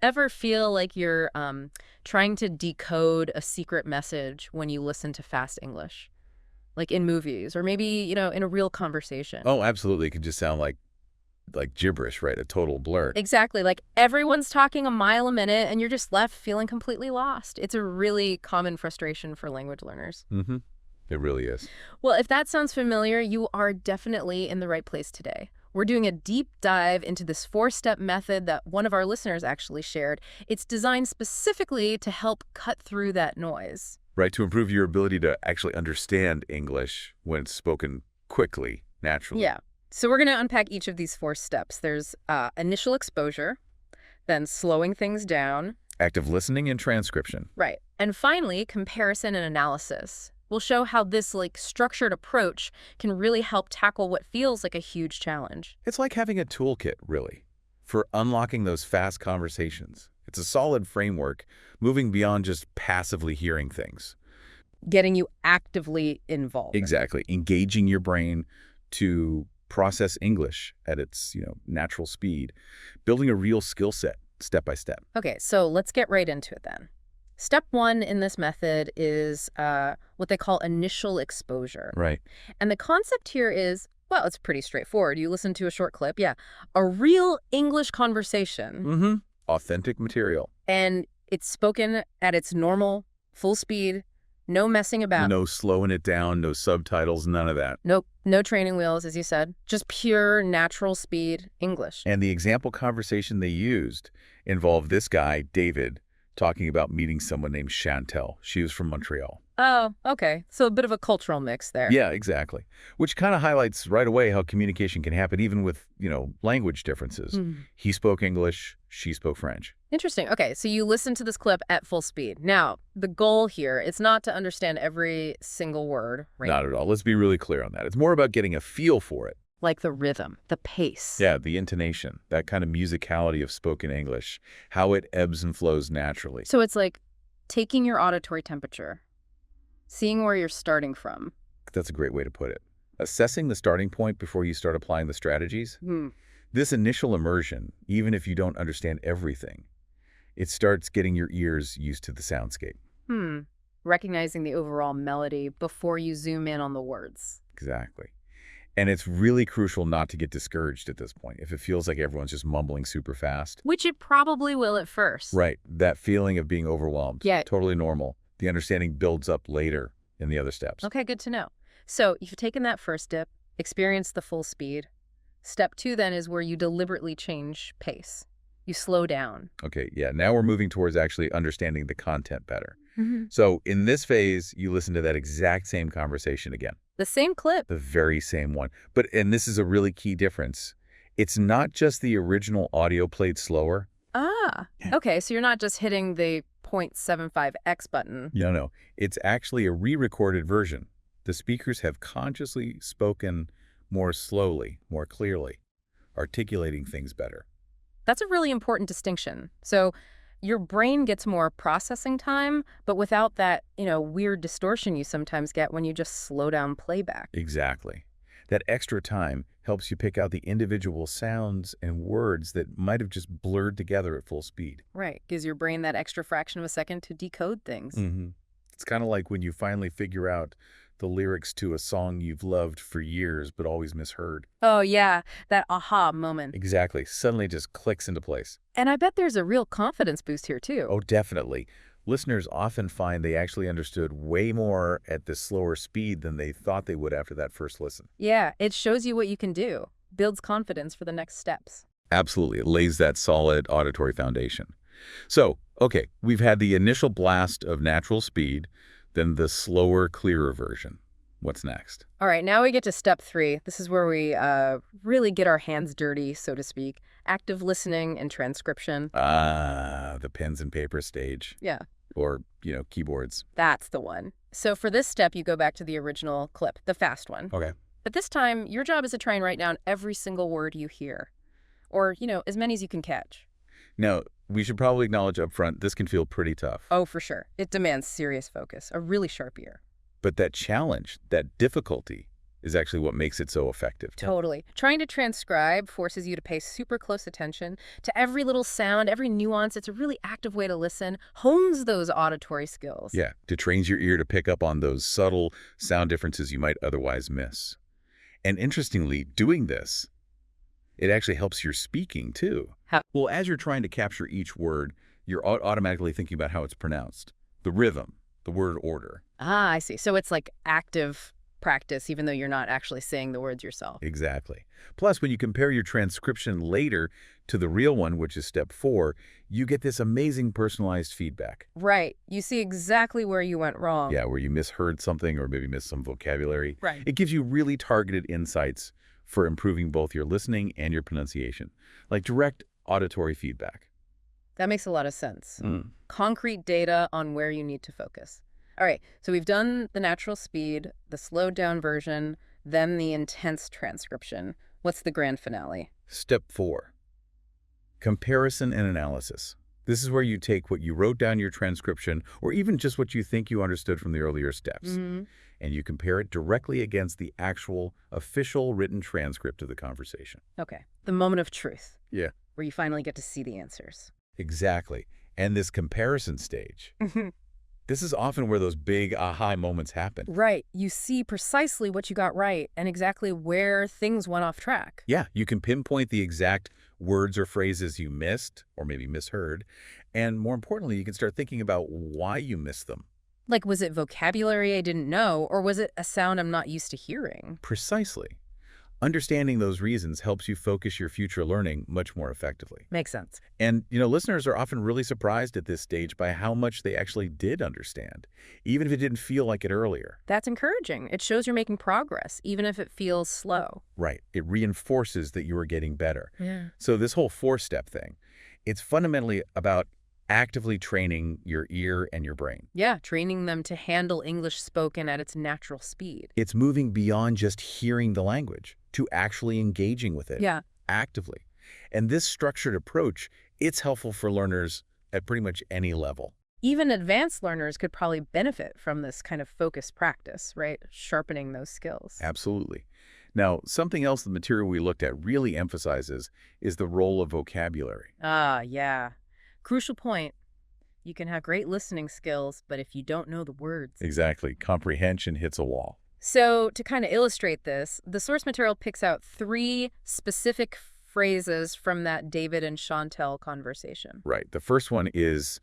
Ever feel like you're trying to decode a secret message when you listen to fast English? Like in movies or maybe, in a real conversation? Oh, absolutely. It can just sound like gibberish, right? A total blur. Exactly. Like everyone's talking a mile a minute and you're just left feeling completely lost. It's a really common frustration for language learners. Mm-hmm. It really is. Well, if that sounds familiar, you are definitely in the right place today. We're doing a deep dive into this four-step method that one of our listeners actually shared. It's designed specifically to help cut through that noise. Right, to improve your ability to actually understand English when it's spoken quickly, naturally. Yeah. So we're going to unpack each of these four steps. There's initial exposure, then slowing things down. Active listening and transcription. Right. And finally, comparison and analysis. We'll show how this structured approach can really help tackle what feels like a huge challenge. It's like having a toolkit, really, for unlocking those fast conversations. It's a solid framework, moving beyond just passively hearing things. Getting you actively involved. Exactly. Engaging your brain to process English at its, natural speed. Building a real skill set, step by step. Okay, so let's get right into it then. Step one in this method is what they call initial exposure. Right. And the concept here is, well, it's pretty straightforward. You listen to a short clip, yeah. A real English conversation. Mm-hmm. Authentic material. And it's spoken at its normal, full speed, no messing about. No slowing it down, no subtitles, none of that. Nope, no training wheels, as you said. Just pure, natural speed English. And the example conversation they used involved this guy, David, talking about meeting someone named Chantel. She was from Montreal. Oh, okay. So a bit of a cultural mix there. Yeah, exactly. Which kind of highlights right away how communication can happen even with, language differences. He spoke English, she spoke French. Interesting. Okay, so you listen to this clip at full speed. Now, the goal here is not to understand every single word, right? Not at all. Let's be really clear on that. It's more about getting a feel for it. Like the rhythm, the pace. Yeah, the intonation, that kind of musicality of spoken English, how it ebbs and flows naturally. So it's like taking your auditory temperature, seeing where you're starting from. That's a great way to put it. Assessing the starting point before you start applying the strategies. This initial immersion, even if you don't understand everything, it starts getting your ears used to the soundscape. Recognizing the overall melody before you zoom in on the words. Exactly. And it's really crucial not to get discouraged at this point if it feels like everyone's just mumbling super fast. Which it probably will at first. Right. That feeling of being overwhelmed. Yeah. Totally normal. The understanding builds up later in the other steps. Okay, good to know. So you've taken that first dip, experienced the full speed. Step two then is where you deliberately change pace. You slow down. Okay, yeah. Now we're moving towards actually understanding the content better. So in this phase, you listen to that exact same conversation again. The same clip. The very same one. And this is a really key difference. It's not just the original audio played slower. Okay, so you're not just hitting the 0.75x button. No. It's actually a re-recorded version. The speakers have consciously spoken more slowly, more clearly, articulating things better. That's a really important distinction. So your brain gets more processing time, but without that, weird distortion you sometimes get when you just slow down playback. Exactly. That extra time helps you pick out the individual sounds and words that might have just blurred together at full speed. Right. Gives your brain that extra fraction of a second to decode things. It's kind of like when you finally figure out the lyrics to a song you've loved for years but always misheard. Oh, yeah. That aha moment. Exactly. Suddenly just clicks into place. And I bet there's a real confidence boost here, too. Oh, definitely. Listeners often find they actually understood way more at this slower speed than they thought they would after that first listen. Yeah, it shows you what you can do. Builds confidence for the next steps. Absolutely. It lays that solid auditory foundation. So, okay, we've had the initial blast of natural speed, then the slower, clearer version. What's next? All right, now we get to step three. This is where we really get our hands dirty, so to speak. Active listening and transcription. The pens and paper stage. Yeah. Or, keyboards. That's the one. So for this step, you go back to the original clip, the fast one. Okay. But this time, your job is to try and write down every single word you hear. Or, as many as you can catch. Now, we should probably acknowledge up front, this can feel pretty tough. Oh, for sure. It demands serious focus, a really sharp ear. But that challenge, that difficulty, is actually what makes it so effective. Totally. Trying to transcribe forces you to pay super close attention to every little sound, every nuance. It's a really active way to listen, hones those auditory skills. Yeah, to train your ear to pick up on those subtle sound differences you might otherwise miss. And interestingly, doing this, it actually helps your speaking too. How? Well, as you're trying to capture each word, you're automatically thinking about how it's pronounced, the rhythm, the word order. Ah, I see. So it's like active practice, even though you're not actually saying the words yourself. Exactly. Plus, when you compare your transcription later to the real one, which is step 4, you get this amazing personalized feedback. Right. You see exactly where you went wrong. Yeah, where you misheard something or maybe missed some vocabulary. Right. It gives you really targeted insights for improving both your listening and your pronunciation, like direct auditory feedback. That makes a lot of sense. Concrete data on where you need to focus. All right, so we've done the natural speed, the slowed down version, then the intense transcription. What's the grand finale? Step 4, comparison and analysis. This is where you take what you wrote down in your transcription, or even just what you think you understood from the earlier steps, and you compare it directly against the actual official written transcript of the conversation. Okay, the moment of truth. Yeah. Where you finally get to see the answers. Exactly. And this comparison stage, this is often where those big aha moments happen. Right. You see precisely what you got right and exactly where things went off track. Yeah, you can pinpoint the exact words or phrases you missed or maybe misheard. And more importantly, you can start thinking about why you missed them. Like, was it vocabulary I didn't know, or was it a sound I'm not used to hearing? Precisely. Understanding those reasons helps you focus your future learning much more effectively. Makes sense. And, listeners are often really surprised at this stage by how much they actually did understand, even if it didn't feel like it earlier. That's encouraging. It shows you're making progress, even if it feels slow. Right. It reinforces that you are getting better. Yeah. So this whole 4-step thing, it's fundamentally about actively training your ear and your brain. Yeah, training them to handle English spoken at its natural speed. It's moving beyond just hearing the language to actually engaging with it actively. And this structured approach, it's helpful for learners at pretty much any level. Even advanced learners could probably benefit from this kind of focused practice, right? Sharpening those skills. Absolutely. Now, something else the material we looked at really emphasizes is the role of vocabulary. Ah, yeah. Crucial point. You can have great listening skills, but if you don't know the words. Exactly. Comprehension hits a wall. So to kind of illustrate this, the source material picks out 3 specific phrases from that David and Chantel conversation. Right. The first one is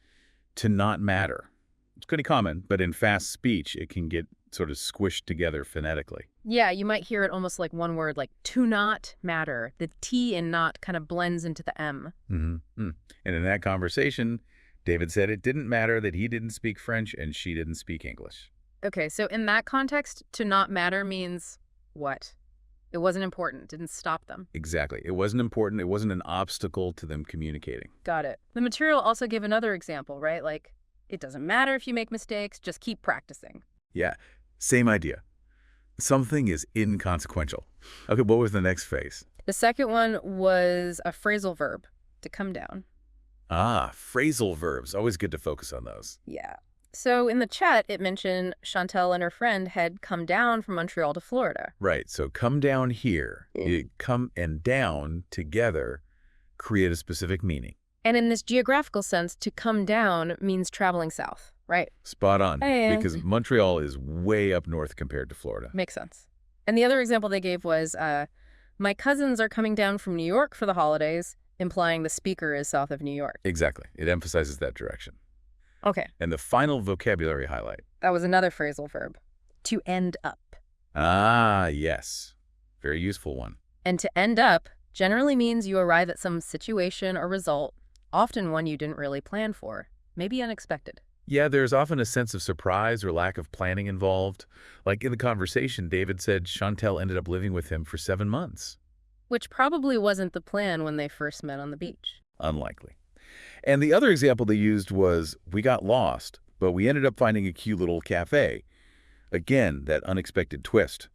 to not matter. It's pretty common, but in fast speech, it can get sort of squished together phonetically. Yeah, you might hear it almost like one word, like to not matter. The T in not kind of blends into the M. And in that conversation, David said it didn't matter that he didn't speak French and she didn't speak English. Okay, so in that context, to not matter means what? It wasn't important, didn't stop them. Exactly. It wasn't important. It wasn't an obstacle to them communicating. Got it. The material also gave another example, right? Like, it doesn't matter if you make mistakes, just keep practicing. Yeah, same idea. Something is inconsequential. Okay, what was the next phase? The second one was a phrasal verb, to come down. Ah, phrasal verbs. Always good to focus on those. Yeah. So in the chat, it mentioned Chantel and her friend had come down from Montreal to Florida. Right, so come down here. Come and down together create a specific meaning. And in this geographical sense, to come down means traveling south, right? Spot on, Hey. because Montreal is way up north compared to Florida. Makes sense. And the other example they gave was, my cousins are coming down from New York for the holidays, implying the speaker is south of New York. Exactly. It emphasizes that direction. Okay. And the final vocabulary highlight. That was another phrasal verb. To end up. Ah, yes. Very useful one. And to end up generally means you arrive at some situation or result, often one you didn't really plan for, maybe unexpected. Yeah, there's often a sense of surprise or lack of planning involved. Like in the conversation, David said Chantel ended up living with him for 7 months. Which probably wasn't the plan when they first met on the beach. Unlikely. And the other example they used was, we got lost, but we ended up finding a cute little cafe. Again, that unexpected twist.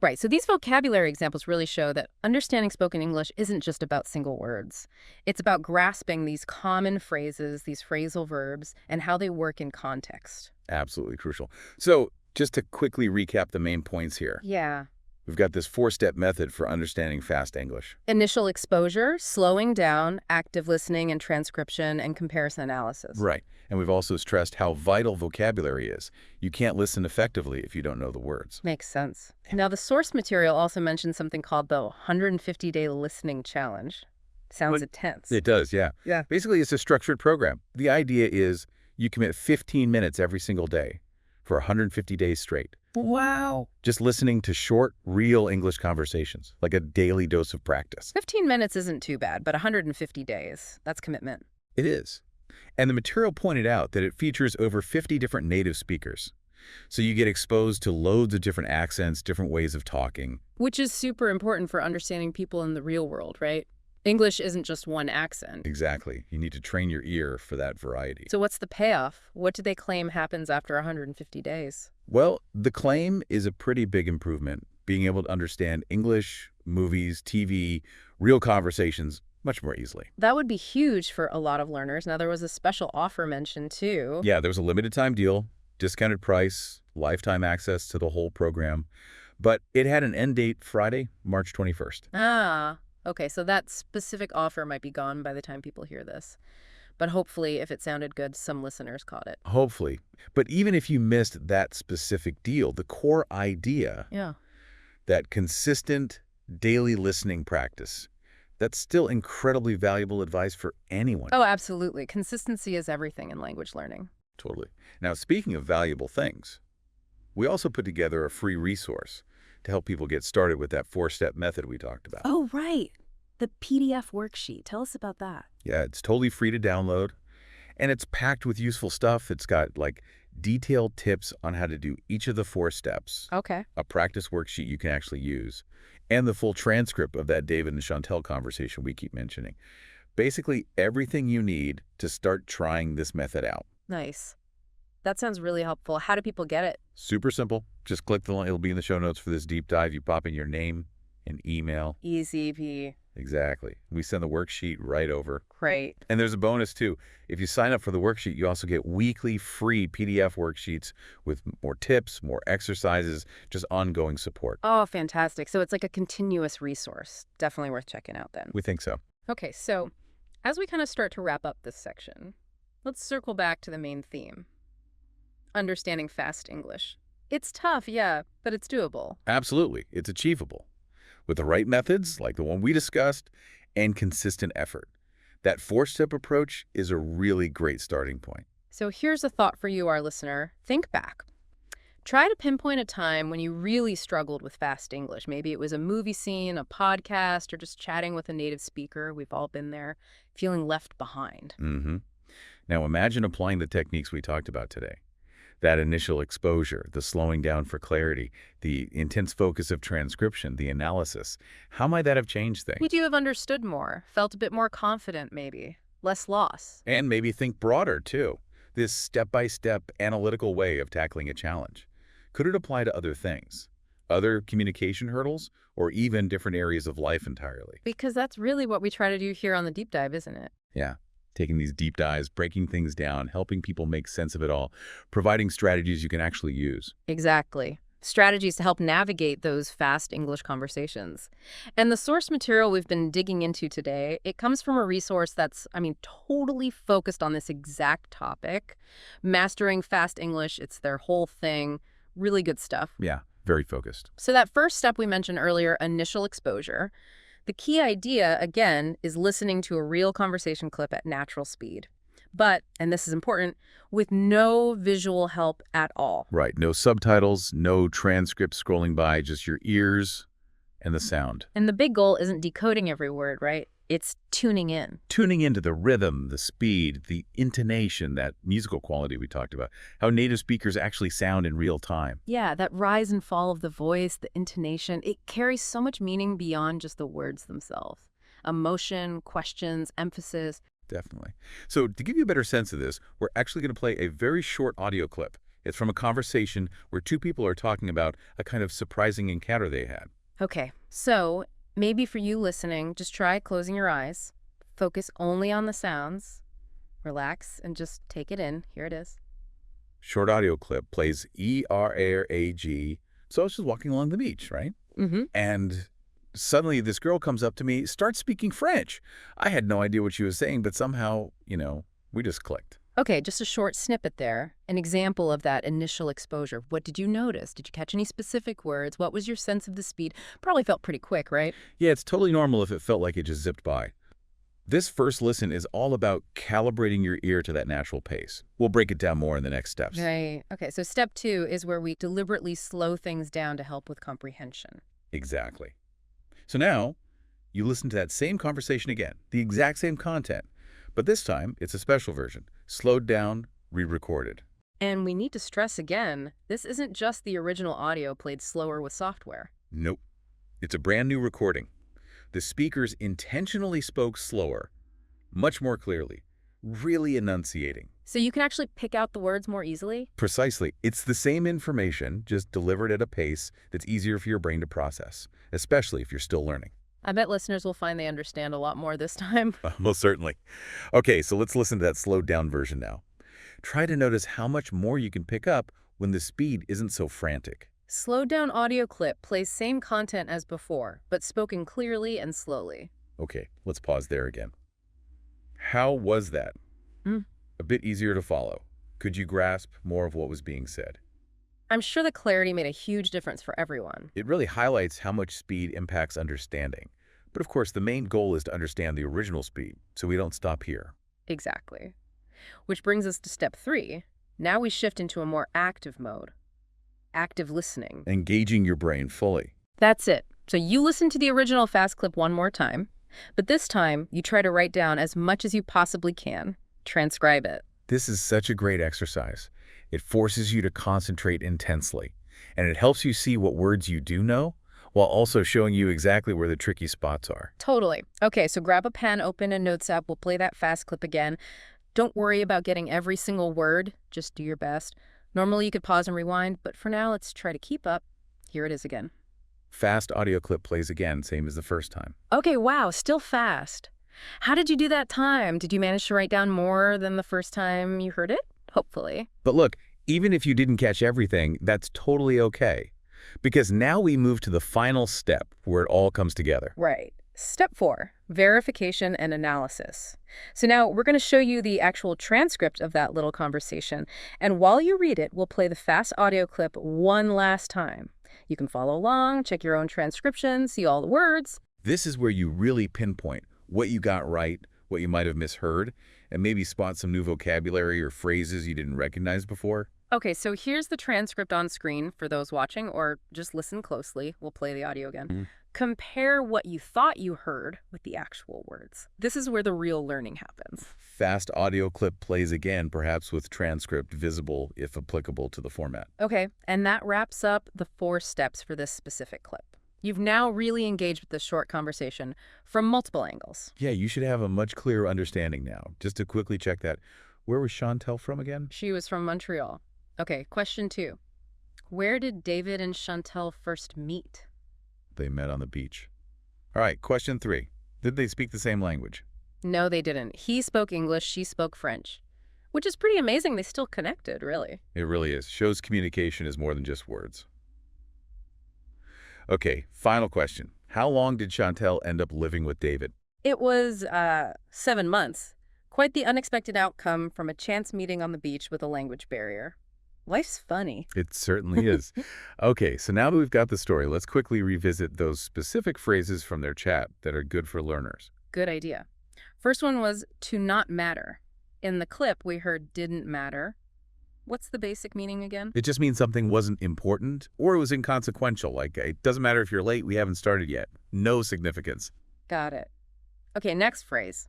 Right, so these vocabulary examples really show that understanding spoken English isn't just about single words. It's about grasping these common phrases, these phrasal verbs, and how they work in context. Absolutely crucial. So just to quickly recap the main points here. Yeah. We've got this four-step method for understanding fast English. Initial exposure, slowing down, active listening and transcription, and comparison analysis. Right. And we've also stressed how vital vocabulary is. You can't listen effectively if you don't know the words. Makes sense. Now, the source material also mentions something called the 150-day listening challenge. Sounds intense. It does, yeah. Yeah. Basically, it's a structured program. The idea is you commit 15 minutes every single day for 150 days straight. Wow. Just listening to short, real English conversations, like a daily dose of practice. 15 minutes isn't too bad, but 150 days, that's commitment. It is. And the material pointed out that it features over 50 different native speakers. So you get exposed to loads of different accents, different ways of talking. Which is super important for understanding people in the real world, right? English isn't just one accent. Exactly. You need to train your ear for that variety. So what's the payoff? What do they claim happens after 150 days? Well, the claim is a pretty big improvement, being able to understand English, movies, TV, real conversations much more easily. That would be huge for a lot of learners. Now, there was a special offer mentioned, too. Yeah, there was a limited time deal, discounted price, lifetime access to the whole program, but it had an end date Friday, March 21st. Ah, okay, so that specific offer might be gone by the time people hear this. But hopefully, if it sounded good, some listeners caught it. Hopefully. But even if you missed that specific deal, the core idea, that consistent daily listening practice, that's still incredibly valuable advice for anyone. Oh, absolutely. Consistency is everything in language learning. Totally. Now, speaking of valuable things, we also put together a free resource to help people get started with that four-step method we talked about. Oh, right. The PDF worksheet. Tell us about that. Yeah, it's totally free to download, and it's packed with useful stuff. It's got, like, detailed tips on how to do each of the 4 steps. Okay. A practice worksheet you can actually use, and the full transcript of that David and Chantel conversation we keep mentioning. Basically, everything you need to start trying this method out. Nice. That sounds really helpful. How do people get it? Super simple. Just click the link. It'll be in the show notes for this deep dive. You pop in your name and email. Easy P. Exactly. We send the worksheet right over. Great. And there's a bonus, too. If you sign up for the worksheet, you also get weekly free PDF worksheets with more tips, more exercises, just ongoing support. Oh, fantastic. So it's like a continuous resource. Definitely worth checking out then. We think so. Okay, so as we kind of start to wrap up this section, let's circle back to the main theme. Understanding fast English. It's tough, yeah, but it's doable. Absolutely. It's achievable. With the right methods, like the one we discussed, and consistent effort. That 4-step approach is a really great starting point. So here's a thought for you, our listener. Think back. Try to pinpoint a time when you really struggled with fast English. Maybe it was a movie scene, a podcast, or just chatting with a native speaker. We've all been there, feeling left behind. Now imagine applying the techniques we talked about today. That initial exposure, the slowing down for clarity, the intense focus of transcription, the analysis. How might that have changed things? Would you have understood more, felt a bit more confident maybe, less loss? And maybe think broader, too. This step-by-step analytical way of tackling a challenge. Could it apply to other things? Other communication hurdles? Or even different areas of life entirely? Because that's really what we try to do here on the Deep Dive, isn't it? Yeah. Taking these deep dives, breaking things down, helping people make sense of it all, providing strategies you can actually use. Exactly. Strategies to help navigate those fast English conversations. And the source material we've been digging into today, it comes from a resource that's, totally focused on this exact topic. Mastering Fast English, it's their whole thing. Really good stuff. Yeah, very focused. So that first step we mentioned earlier, initial exposure. The key idea, again, is listening to a real conversation clip at natural speed. But, and this is important, with no visual help at all. Right. No subtitles, no transcript scrolling by, just your ears and the sound. And the big goal isn't decoding every word, right? It's tuning in. Tuning into the rhythm, the speed, the intonation, that musical quality we talked about, how native speakers actually sound in real time. Yeah, that rise and fall of the voice, the intonation, it carries so much meaning beyond just the words themselves. Emotion, questions, emphasis. Definitely. So to give you a better sense of this, we're actually going to play a very short audio clip. It's from a conversation where 2 people are talking about a kind of surprising encounter they had. Okay, so maybe for you listening, just try closing your eyes. Focus only on the sounds. Relax and just take it in. Here it is. Short audio clip plays E-R-A-G. So I was just walking along the beach, right? Mm-hmm. And suddenly this girl comes up to me, starts speaking French. I had no idea what she was saying, but somehow, we just clicked. Okay, just a short snippet there. An example of that initial exposure. What did you notice? Did you catch any specific words? What was your sense of the speed? Probably felt pretty quick, right? Yeah, it's totally normal if it felt like it just zipped by. This first listen is all about calibrating your ear to that natural pace. We'll break it down more in the next steps. Right. Okay, so step 2 is where we deliberately slow things down to help with comprehension. Exactly. So now, you listen to that same conversation again, the exact same content, but this time it's a special version, slowed down, re-recorded. And we need to stress again, this isn't just the original audio played slower with software. Nope. It's a brand new recording. The speakers intentionally spoke slower, much more clearly, really enunciating. So you can actually pick out the words more easily? Precisely. It's the same information, just delivered at a pace that's easier for your brain to process, especially if you're still learning. I bet listeners will find they understand a lot more this time. Most certainly. Okay, so let's listen to that slowed down version now. Try to notice how much more you can pick up when the speed isn't so frantic. Slowed down audio clip plays same content as before, but spoken clearly and slowly. Okay, let's pause there again. How was that? Mm. A bit easier to follow. Could you grasp more of what was being said? I'm sure the clarity made a huge difference for everyone. It really highlights how much speed impacts understanding. But of course, the main goal is to understand the original speed, so we don't stop here. Exactly. Which brings us to step 3. Now we shift into a more active mode. Active listening. Engaging your brain fully. That's it. So you listen to the original fast clip one more time, but this time you try to write down as much as you possibly can. Transcribe it. This is such a great exercise. It forces you to concentrate intensely, and it helps you see what words you do know, while also showing you exactly where the tricky spots are. Totally. Okay, so grab a pen, open a notes app. We'll play that fast clip again. Don't worry about getting every single word. Just do your best. Normally you could pause and rewind, but for now, let's try to keep up. Here it is again. Fast audio clip plays again, same as the first time. Okay, wow, still fast. How did you do that time? Did you manage to write down more than the first time you heard it? Hopefully. But look, even if you didn't catch everything, that's totally okay. Because now we move to the final step where it all comes together. Right. Step 4, verification and analysis. So now we're going to show you the actual transcript of that little conversation. And while you read it, we'll play the fast audio clip one last time. You can follow along, check your own transcription, see all the words. This is where you really pinpoint what you got right, what you might have misheard, and maybe spot some new vocabulary or phrases you didn't recognize before. Okay, so here's the transcript on screen for those watching, or just listen closely. We'll play the audio again. Compare what you thought you heard with the actual words. This is where the real learning happens. Fast audio clip plays again, perhaps with transcript visible if applicable to the format. Okay, and that wraps up the 4 steps for this specific clip. You've now really engaged with this short conversation from multiple angles. Yeah, you should have a much clearer understanding now. Just to quickly check that, where was Chantel from again? She was from Montreal. Okay, question 2. Where did David and Chantel first meet? They met on the beach. All right, question 3. Did they speak the same language? No, they didn't. He spoke English, she spoke French. Which is pretty amazing. They still connected, really. It really is. Shows communication is more than just words. Okay, final question. How long did Chantel end up living with David? It was 7 months. Quite the unexpected outcome from a chance meeting on the beach with a language barrier. Life's funny. It certainly is. Okay, so now that we've got the story, let's quickly revisit those specific phrases from their chat that are good for learners. Good idea. First one was to not matter. In the clip, we heard didn't matter. What's the basic meaning again? It just means something wasn't important or it was inconsequential. Like, it doesn't matter if you're late, we haven't started yet. No significance. Got it. Okay, next phrase.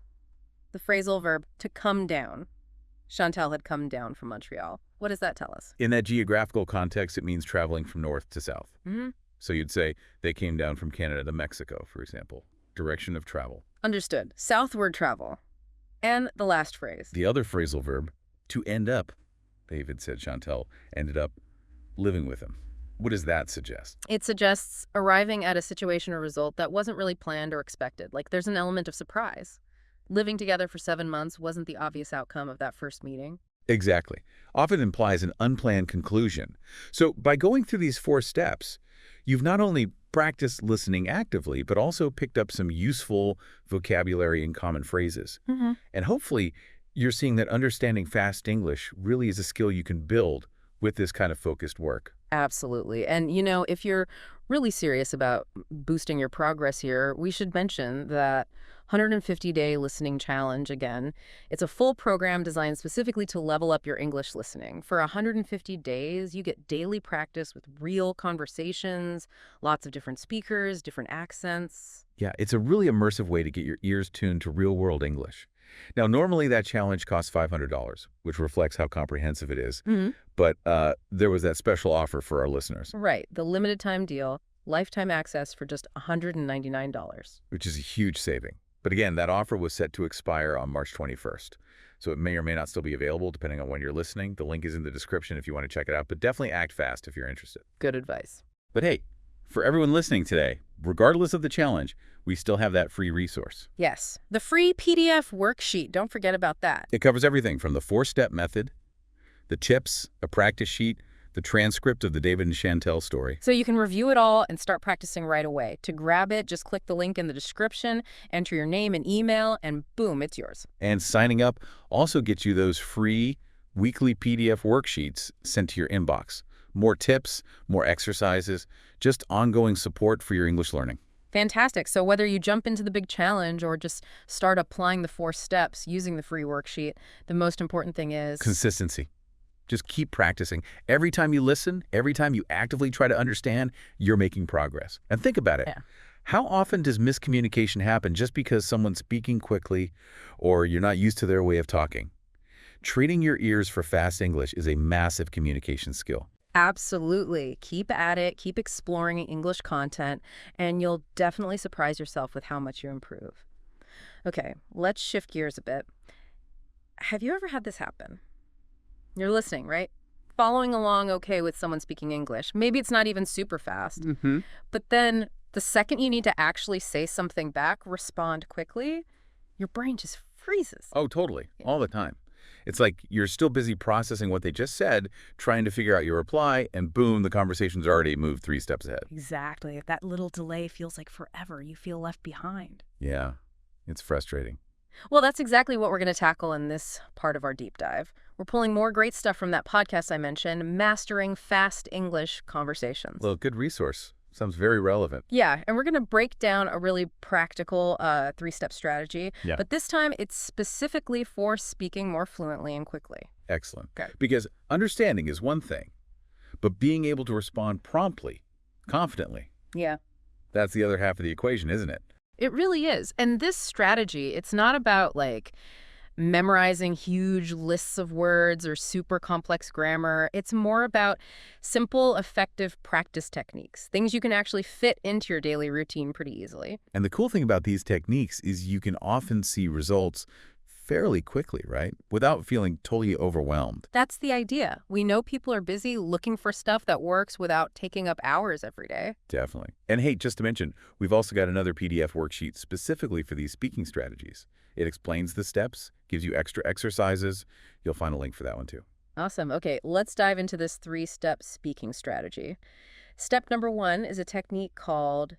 The phrasal verb to come down. Chantel had come down from Montreal. What does that tell us? In that geographical context, it means traveling from north to south. So you'd say they came down from Canada to Mexico, for example. Direction of travel. Understood. Southward travel. And the last phrase. The other phrasal verb, to end up. David said Chantel ended up living with him. What does that suggest? It suggests arriving at a situation or result that wasn't really planned or expected. Like there's an element of surprise. Living together for 7 months wasn't the obvious outcome of that first meeting. Exactly. Often implies an unplanned conclusion. So by going through these 4 steps, You've not only practiced listening actively, but also picked up some useful vocabulary and common phrases. Hmm. And hopefully, you're seeing that understanding fast English really is a skill you can build with this kind of focused work. Absolutely. And, if you're really serious about boosting your progress here, we should mention that 150-day listening challenge again. It's a full program designed specifically to level up your English listening. For 150 days, you get daily practice with real conversations, lots of different speakers, different accents. Yeah, it's a really immersive way to get your ears tuned to real-world English. Now, normally that challenge costs $500, which reflects how comprehensive it is. But there was that special offer for our listeners, Right. The limited time deal, lifetime access for just $199. which is a huge saving. But again, that offer was set to expire on March 21st. So it may or may not still be available depending on when you're listening. The link is in the description if you want to check it out, but definitely act fast if you're interested. Good advice. But hey, for everyone listening today, regardless of the challenge, we still have that free resource. Yes. The free PDF worksheet. Don't forget about that. It covers everything from the 4-step method, the tips, a practice sheet, the transcript of the David and Chantel story. So you can review it all and start practicing right away. To grab it, just click the link in the description, enter your name and email, and boom, it's yours. And signing up also gets you those free weekly PDF worksheets sent to your inbox. More tips, more exercises, just ongoing support for your English learning. Fantastic. So whether you jump into the big challenge or just start applying the 4 steps using the free worksheet, the most important thing is Consistency. Just keep practicing. Every time you listen, every time you actively try to understand, you're making progress. And think about it. Yeah. How often does miscommunication happen just because someone's speaking quickly or you're not used to their way of talking? Treating your ears for fast English is a massive communication skill. Absolutely. Keep at it, keep exploring English content, and you'll definitely surprise yourself with how much you improve. Okay, let's shift gears a bit. Have you ever had this happen? You're listening, right? Following along okay with someone speaking English. Maybe it's not even super fast, but then the second you need to actually say something back, respond quickly, your brain just freezes. Oh, totally. All the time. It's like you're still busy processing what they just said, trying to figure out your reply, and boom, the conversation's already moved 3 steps ahead. Exactly. That little delay feels like forever. You feel left behind. Yeah, it's frustrating. Well, that's exactly what we're going to tackle in this part of our deep dive. We're pulling more great stuff from that podcast I mentioned, Mastering Fast English Conversations. Well, good resource. Sounds very relevant. Yeah, and we're going to break down a really practical 3-step strategy. Yeah. But this time, it's specifically for speaking more fluently and quickly. Excellent. Okay. Because understanding is one thing, but being able to respond promptly, confidently, Yeah. that's the other half of the equation, isn't it? It really is. And this strategy, it's not about memorizing huge lists of words or super complex grammar. It's more about simple, effective practice techniques, things you can actually fit into your daily routine pretty easily. And the cool thing about these techniques is you can often see results fairly quickly, right? Without feeling totally overwhelmed. That's the idea. We know people are busy looking for stuff that works without taking up hours every day. Definitely. And hey, just to mention, we've also got another PDF worksheet specifically for these speaking strategies. It explains the steps, gives you extra exercises. You'll find a link for that one too. Awesome. Okay, let's dive into this 3-step speaking strategy. Step number 1 is a technique called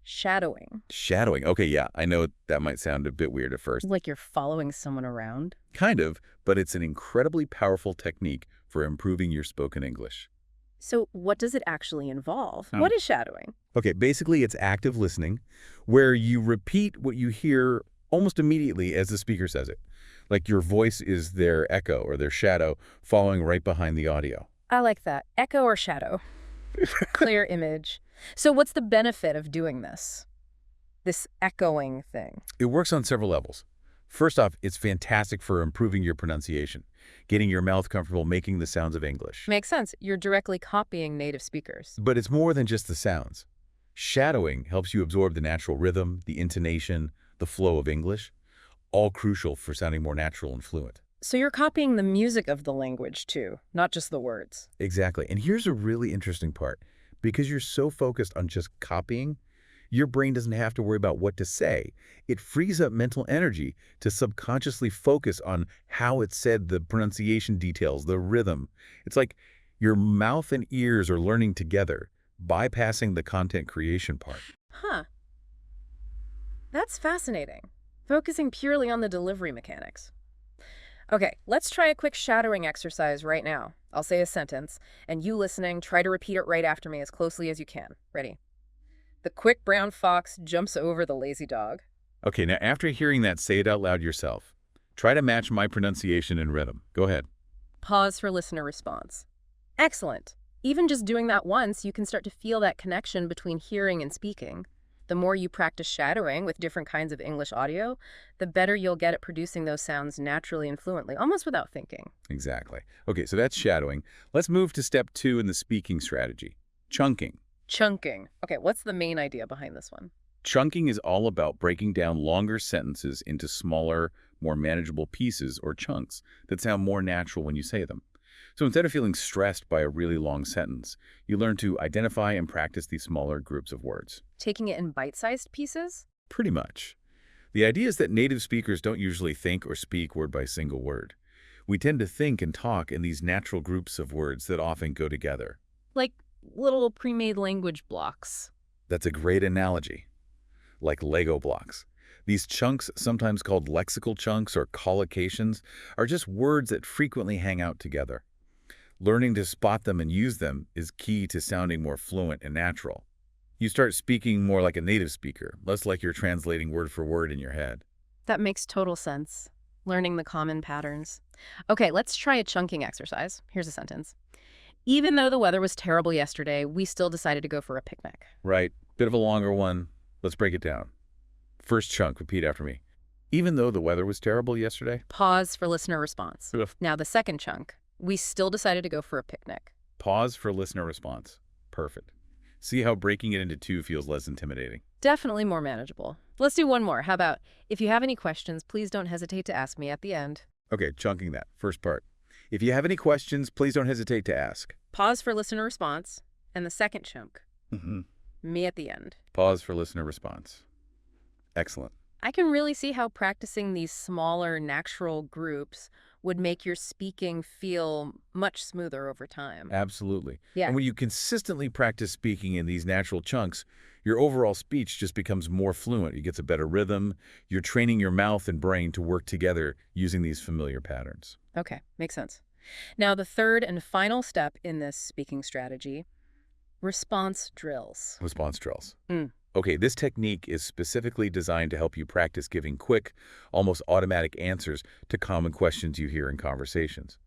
shadowing. Shadowing. Okay, yeah, I know that might sound a bit weird at first. Like you're following someone around. Kind of, but it's an incredibly powerful technique for improving your spoken English. So what does it actually involve? Oh. What is shadowing? Okay, basically it's active listening, where you repeat what you hear almost immediately as the speaker says it. Like your voice is their echo or their shadow following right behind the audio. I like that. Echo or shadow. Clear image. So what's the benefit of doing this echoing thing? It works on several levels. First off, it's fantastic for improving your pronunciation, getting your mouth comfortable making the sounds of English. Makes sense. You're directly copying native speakers. But it's more than just the sounds. Shadowing helps you absorb the natural rhythm, the intonation, the flow of English, all crucial for sounding more natural and fluent. So you're copying the music of the language too, not just the words. Exactly. And here's a really interesting part. Because you're so focused on just copying, your brain doesn't have to worry about what to say. It frees up mental energy to subconsciously focus on how it's said, the pronunciation details, the rhythm. It's like your mouth and ears are learning together, bypassing the content creation part. Huh. That's fascinating. Focusing purely on the delivery mechanics. Okay, let's try a quick shadowing exercise right now. I'll say a sentence, and you listening, try to repeat it right after me as closely as you can. Ready? The quick brown fox jumps over the lazy dog. Okay, now after hearing that, say it out loud yourself. Try to match my pronunciation and rhythm. Go ahead. Pause for listener response. Excellent. Even just doing that once, you can start to feel that connection between hearing and speaking. The more you practice shadowing with different kinds of English audio, the better you'll get at producing those sounds naturally and fluently, almost without thinking. Exactly. Okay, so that's shadowing. Let's move to step 2 in the speaking strategy, chunking. Chunking. Okay, what's the main idea behind this one? Chunking is all about breaking down longer sentences into smaller, more manageable pieces or chunks that sound more natural when you say them. So instead of feeling stressed by a really long sentence, you learn to identify and practice these smaller groups of words. Taking it in bite-sized pieces? Pretty much. The idea is that native speakers don't usually think or speak word by single word. We tend to think and talk in these natural groups of words that often go together. Like little pre-made language blocks. That's a great analogy. Like Lego blocks. These chunks, sometimes called lexical chunks or collocations, are just words that frequently hang out together. Learning to spot them and use them is key to sounding more fluent and natural. You start speaking more like a native speaker, less like you're translating word for word in your head. That makes total sense. Learning the common patterns. Okay, let's try a chunking exercise. Here's a sentence. Even though the weather was terrible yesterday, we still decided to go for a picnic. Right. Bit of a longer one. Let's break it down. First chunk, repeat after me. Even though the weather was terrible yesterday. Pause for listener response. Ugh. Now the second chunk. We still decided to go for a picnic. Pause for listener response. Perfect. See how breaking it into 2 feels less intimidating. Definitely more manageable. Let's do one more. How about, if you have any questions, please don't hesitate to ask me at the end. Okay, chunking that. First part. If you have any questions, please don't hesitate to ask. Pause for listener response. And the second chunk. Mm-hmm. Me at the end. Pause for listener response. Excellent. I can really see how practicing these smaller, natural groups would make your speaking feel much smoother over time. Absolutely. Yeah. And when you consistently practice speaking in these natural chunks, your overall speech just becomes more fluent. It gets a better rhythm. You're training your mouth and brain to work together using these familiar patterns. Okay, makes sense. Now, the third and final step in this speaking strategy, response drills. Response drills. Mm. Okay, this technique is specifically designed to help you practice giving quick, almost automatic answers to common questions you hear in conversations.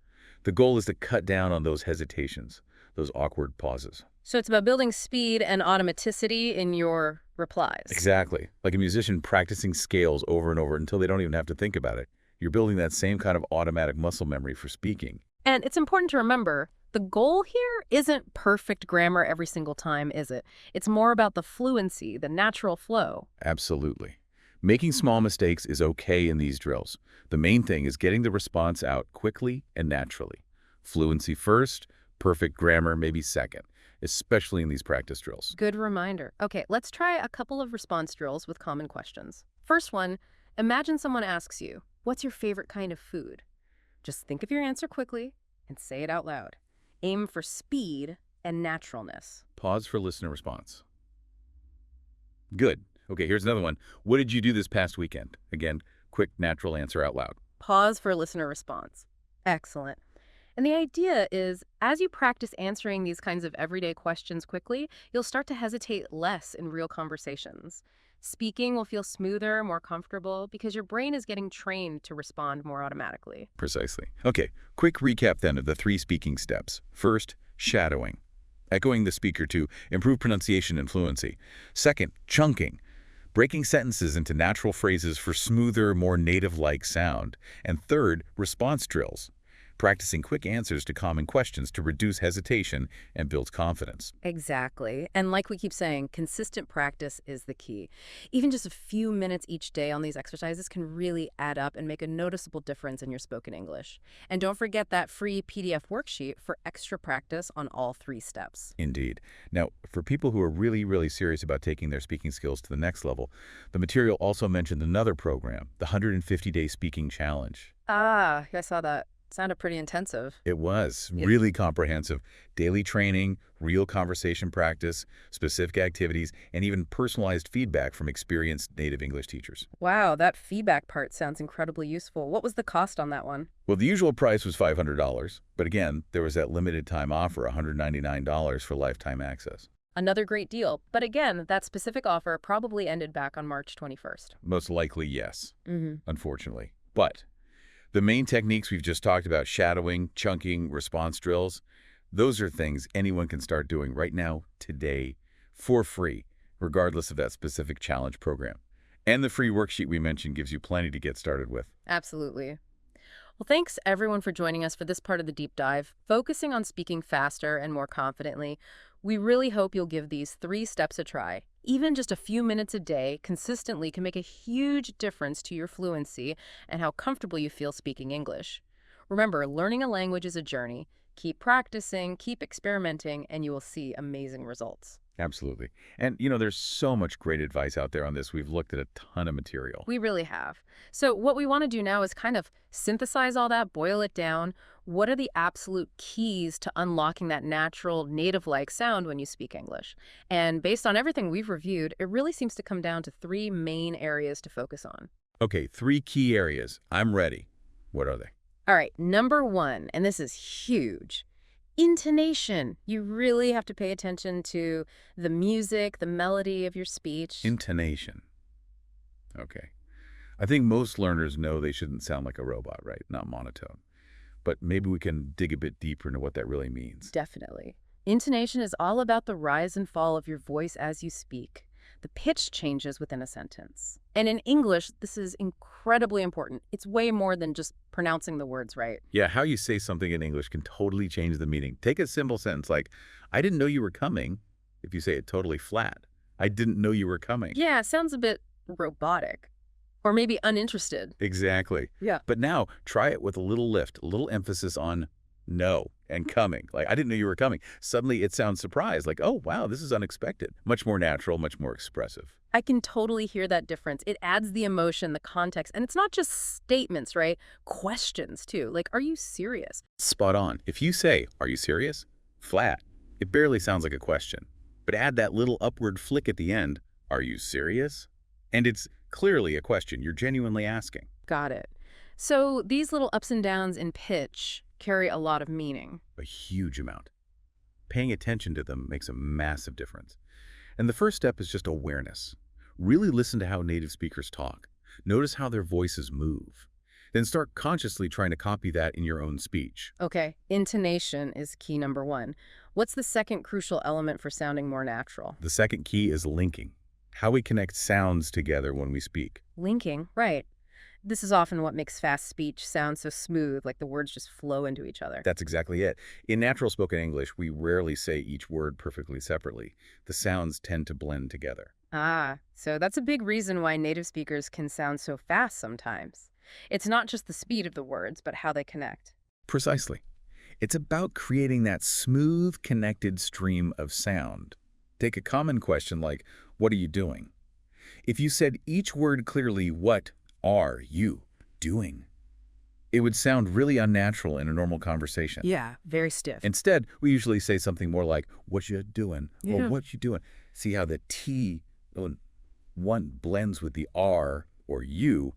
The goal is to cut down on those hesitations, those awkward pauses. So it's about building speed and automaticity in your replies. Exactly. Like a musician practicing scales over and over until they don't even have to think about it. You're building that same kind of automatic muscle memory for speaking. And it's important to remember, the goal here isn't perfect grammar every single time, is it? It's more about the fluency, the natural flow. Absolutely. Making small mistakes is okay in these drills. The main thing is getting the response out quickly and naturally. Fluency first, perfect grammar maybe second, especially in these practice drills. Good reminder. Okay, let's try a couple of response drills with common questions. First one, imagine someone asks you, what's your favorite kind of food? Just think of your answer quickly and say it out loud. Aim for speed and naturalness. Pause for listener response. Good. Okay, here's another one. What did you do this past weekend? Again, quick, natural answer out loud. Pause for listener response. Excellent. And the idea is, as you practice answering these kinds of everyday questions quickly, you'll start to hesitate less in real conversations. Speaking will feel smoother, more comfortable, because your brain is getting trained to respond more automatically. Precisely. Okay, quick recap then of the 3 speaking steps. First, shadowing, echoing the speaker to improve pronunciation and fluency. Second, chunking, breaking sentences into natural phrases for smoother, more native-like sound. And third, response drills, practicing quick answers to common questions to reduce hesitation and build confidence. Exactly. And like we keep saying, consistent practice is the key. Even just a few minutes each day on these exercises can really add up and make a noticeable difference in your spoken English. And don't forget that free PDF worksheet for extra practice on all 3 steps. Indeed. Now, for people who are really serious about taking their speaking skills to the next level, the material also mentioned another program, the 150-Day Speaking Challenge. Ah, I saw that. Sounded pretty intensive. It was Yeah. really comprehensive. Daily training, real conversation practice, specific activities, and even personalized feedback from experienced native English teachers. Wow, that feedback part sounds incredibly useful. What was the cost on that one? Well, the usual price was $500, but again, there was that limited time offer, $199 for lifetime access. Another great deal. But again, that specific offer probably ended back on March 21st. Most likely, yes, Mm-hmm. unfortunately. But the main techniques we've just talked about, shadowing, chunking, response drills, those are things anyone can start doing right now, today, for free, regardless of that specific challenge program. And the free worksheet we mentioned gives you plenty to get started with. Absolutely. Well, thanks everyone for joining us for this part of the deep dive, focusing on speaking faster and more confidently. We really hope you'll give these 3 steps a try. Even just a few minutes a day consistently can make a huge difference to your fluency and how comfortable you feel speaking English. Remember, learning a language is a journey. Keep practicing, keep experimenting, and you will see amazing results. Absolutely. And, you know, there's so much great advice out there on this. We've looked at a ton of material. We really have. So what we want to do now is kind of synthesize all that, boil it down. What are the absolute keys to unlocking that natural native-like sound when you speak English? And based on everything we've reviewed, it really seems to come down to 3 main areas to focus on. Okay, 3 key areas. I'm ready. What are they? All right, number 1, and this is huge. Intonation. You really have to pay attention to the music, the melody of your speech. Intonation. Okay. I think most learners know they shouldn't sound like a robot, right? Not monotone. But maybe we can dig a bit deeper into what that really means. Definitely. Intonation is all about the rise and fall of your voice as you speak. The pitch changes within a sentence. And in English, this is incredibly important. It's way more than just pronouncing the words right. Yeah, how you say something in English can totally change the meaning. Take a simple sentence like, I didn't know you were coming, if you say it totally flat. I didn't know you were coming. Yeah, it sounds a bit robotic. Or maybe uninterested. Exactly. Yeah. But now, try it with a little lift, a little emphasis on no and coming. Like, I didn't know you were coming. Suddenly, it sounds surprised, like, oh, wow, this is unexpected. Much more natural, much more expressive. I can totally hear that difference. It adds the emotion, the context, and it's not just statements, right? Questions, too. Like, are you serious? Spot on. If you say, are you serious? Flat. It barely sounds like a question. But add that little upward flick at the end, are you serious? And it's clearly a question you're genuinely asking. Got it. So these little ups and downs in pitch carry a lot of meaning. A huge amount. Paying attention to them makes a massive difference. And the first step is just awareness. Really listen to how native speakers talk. Notice how their voices move. Then start consciously trying to copy that in your own speech. Okay, intonation is key number 1. What's the second crucial element for sounding more natural? The second key is linking. How we connect sounds together when we speak. Linking, right. This is often what makes fast speech sound so smooth, like the words just flow into each other. That's exactly it. In natural spoken English, we rarely say each word perfectly separately. The sounds tend to blend together. Ah, so that's a big reason why native speakers can sound so fast sometimes. It's not just the speed of the words, but how they connect. Precisely. It's about creating that smooth, connected stream of sound. Take a common question like, what are you doing? If you said each word clearly, what are you doing? It would sound really unnatural in a normal conversation. Yeah, very stiff. Instead, we usually say something more like, what you doing? Yeah. Or what you doing? See how the T, one blends with the R or you,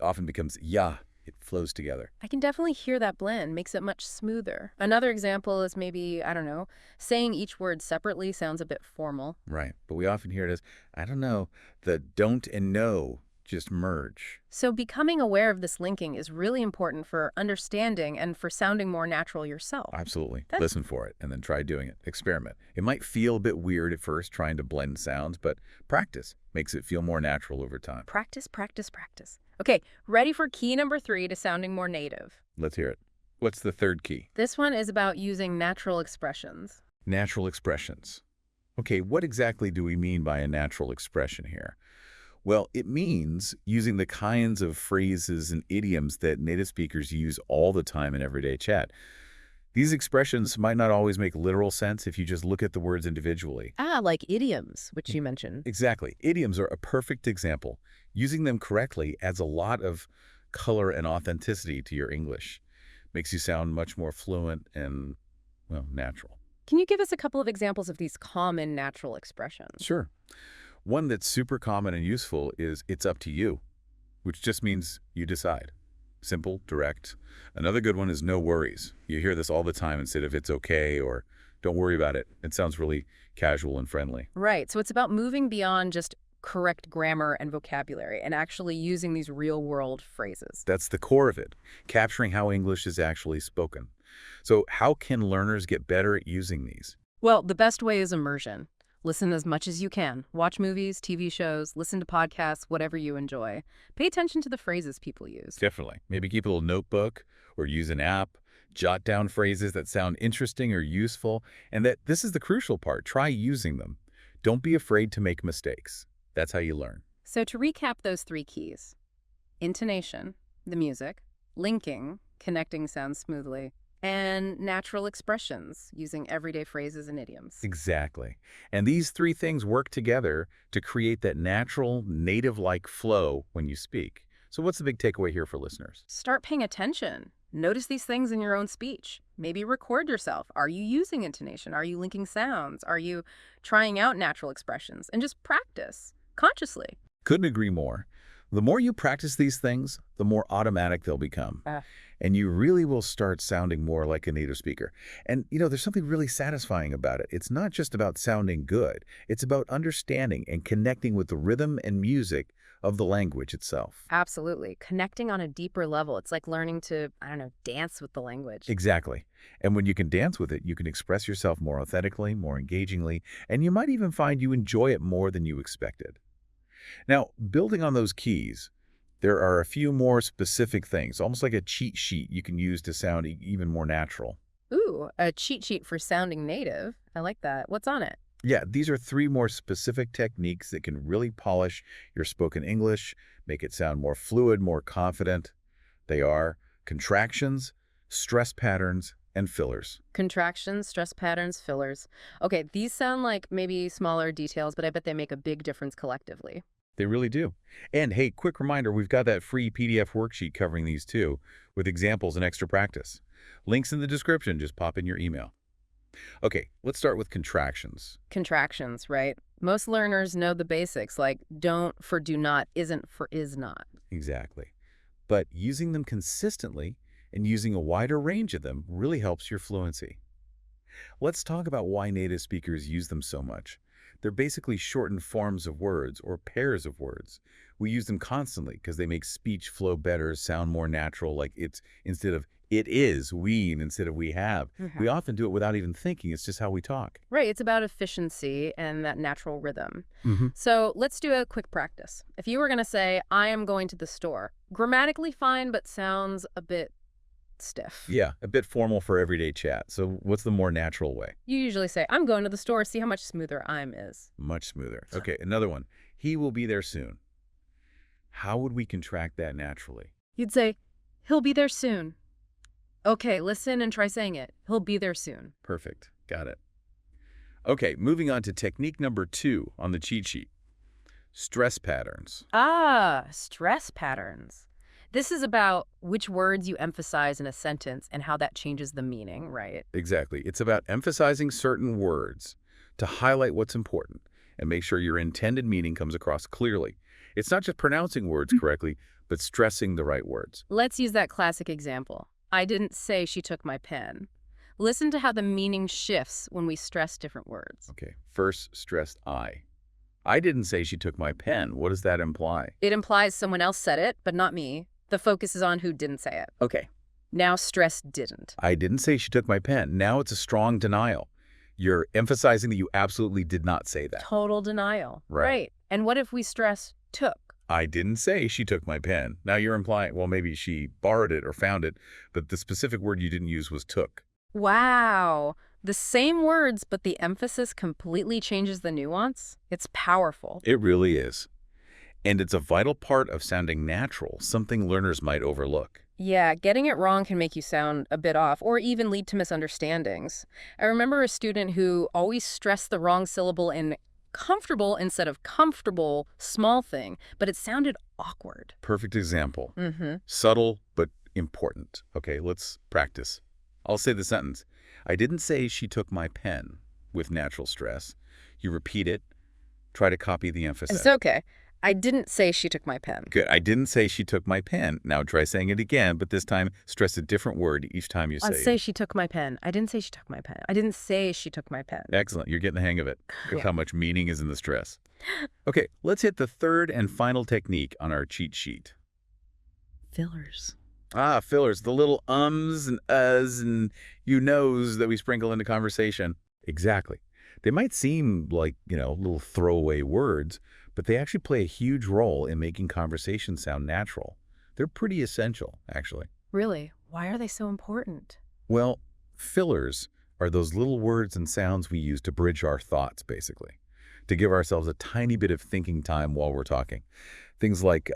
often becomes ya. It flows together. I can definitely hear that blend, makes it much smoother. Another example is maybe, I don't know, saying each word separately sounds a bit formal. Right. But we often hear it as, I don't know, the don't and no just merge. So becoming aware of this linking is really important for understanding and for sounding more natural yourself. Absolutely. That's- Listen for it and then try doing it. Experiment. It might feel a bit weird at first trying to blend sounds, but practice makes it feel more natural over time. Practice, practice, practice. Okay, ready for key number 3 to sounding more native. Let's hear it. What's the third key? This one is about using natural expressions. Natural expressions. Okay, what exactly do we mean by a natural expression here? Well, it means using the kinds of phrases and idioms that native speakers use all the time in everyday chat. These expressions might not always make literal sense if you just look at the words individually. Ah, like idioms, which you mentioned. Exactly. Idioms are a perfect example. Using them correctly adds a lot of color and authenticity to your English. Makes you sound much more fluent and, well, natural. Can you give us a couple of examples of these common natural expressions? Sure. One that's super common and useful is "it's up to you," which just means you decide. Simple, direct. Another good one is "no worries." You hear this all the time instead of "it's okay" or "don't worry about it." It sounds really casual and friendly. Right. So it's about moving beyond just correct grammar and vocabulary and actually using these real-world phrases. That's the core of it, capturing how English is actually spoken. So how can learners get better at using these? Well, the best way is immersion. Listen as much as you can. Watch movies, TV shows, listen to podcasts, whatever you enjoy. Pay attention to the phrases people use. Definitely. Maybe keep a little notebook or use an app. Jot down phrases that sound interesting or useful. And that this is the crucial part. Try using them. Don't be afraid to make mistakes. That's how you learn. So to recap those three keys: intonation, the music; linking, connecting sounds smoothly; and natural expressions, using everyday phrases and idioms. Exactly. And these three things work together to create that natural, native-like flow when you speak. So what's the big takeaway here for listeners? Start paying attention. Notice these things in your own speech. Maybe record yourself. Are you using intonation? Are you linking sounds? Are you trying out natural expressions? And just practice consciously. Couldn't agree more. The more you practice these things, the more automatic they'll become. And you really will start sounding more like a native speaker. And, there's something really satisfying about it. It's not just about sounding good. It's about understanding and connecting with the rhythm and music of the language itself. Absolutely. Connecting on a deeper level. It's like learning to, dance with the language. Exactly. And when you can dance with it, you can express yourself more authentically, more engagingly, and you might even find you enjoy it more than you expected. Now, building on those keys, there are a few more specific things, almost like a cheat sheet you can use to sound even more natural. Ooh, a cheat sheet for sounding native. I like that. What's on it? Yeah, these are 3 more specific techniques that can really polish your spoken English, make it sound more fluid, more confident. They are contractions, stress patterns, and fillers. Contractions, stress patterns, fillers. Okay, these sound like maybe smaller details, but I bet they make a big difference collectively. They really do. And hey, quick reminder, we've got that free PDF worksheet covering these too, with examples and extra practice. Links in the description, just pop in your email. Okay, let's start with contractions. Contractions, right? Most learners know the basics, like don't for do not, isn't for is not. Exactly. But using them consistently and using a wider range of them really helps your fluency. Let's talk about why native speakers use them so much. They're basically shortened forms of words or pairs of words. We use them constantly because they make speech flow better, sound more natural, like it's instead of it is, we instead of we have. We often do it without even thinking. It's just how we talk. Right, it's about efficiency and that natural rhythm. Mm-hmm. So let's do a quick practice. If you were going to say, I am going to the store, grammatically fine, but sounds a bit stiff. Yeah, a bit formal for everyday chat. So what's the more natural way? You usually say, I'm going to the store, see how much smoother I'm is. Much smoother. Okay, another one. He will be there soon. How would we contract that naturally? You'd say, he'll be there soon. Okay, listen and try saying it. He'll be there soon. Perfect. Got it. Okay, moving on to technique number 2 on the cheat sheet. Stress patterns. Ah, stress patterns. This is about which words you emphasize in a sentence and how that changes the meaning, right? Exactly. It's about emphasizing certain words to highlight what's important and make sure your intended meaning comes across clearly. It's not just pronouncing words correctly, but stressing the right words. Let's use that classic example. I didn't say she took my pen. Listen to how the meaning shifts when we stress different words. Okay, first stressed I. I didn't say she took my pen. What does that imply? It implies someone else said it, but not me. The focus is on who didn't say it. Okay. Now stress didn't. I didn't say she took my pen. Now it's a strong denial. You're emphasizing that you absolutely did not say that. Total denial. Right. And what if we stress took? I didn't say she took my pen. Now you're implying, well, maybe she borrowed it or found it, but the specific word you didn't use was took. Wow. The same words, but the emphasis completely changes the nuance. It's powerful. It really is. And it's a vital part of sounding natural, something learners might overlook. Yeah, getting it wrong can make you sound a bit off or even lead to misunderstandings. I remember a student who always stressed the wrong syllable in comfortable instead of comfortable, small thing, but it sounded awkward. Perfect example. Subtle, but important. Okay, let's practice. I'll say the sentence. I didn't say she took my pen with natural stress. You repeat it. Try to copy the It's emphasis. okay. I didn't say she took my pen. Good. I didn't say she took my pen. Now try saying it again, but this time stress a different word each time you I'd say say it. she took my pen. I didn't say she took my pen. I didn't say she took my pen. Excellent. You're getting the hang of it. Look Yeah. how much meaning is in the stress. Okay, let's hit the third and final technique on our cheat sheet. Fillers. Ah, fillers, the little ums and uhs and you knows that we sprinkle into conversation. Exactly. They might seem like, little throwaway words, but they actually play a huge role in making conversation sound natural. They're pretty essential, actually. Really? Why are they so important? Well, fillers are those little words and sounds we use to bridge our thoughts, basically, to give ourselves a tiny bit of thinking time while we're talking. Things like,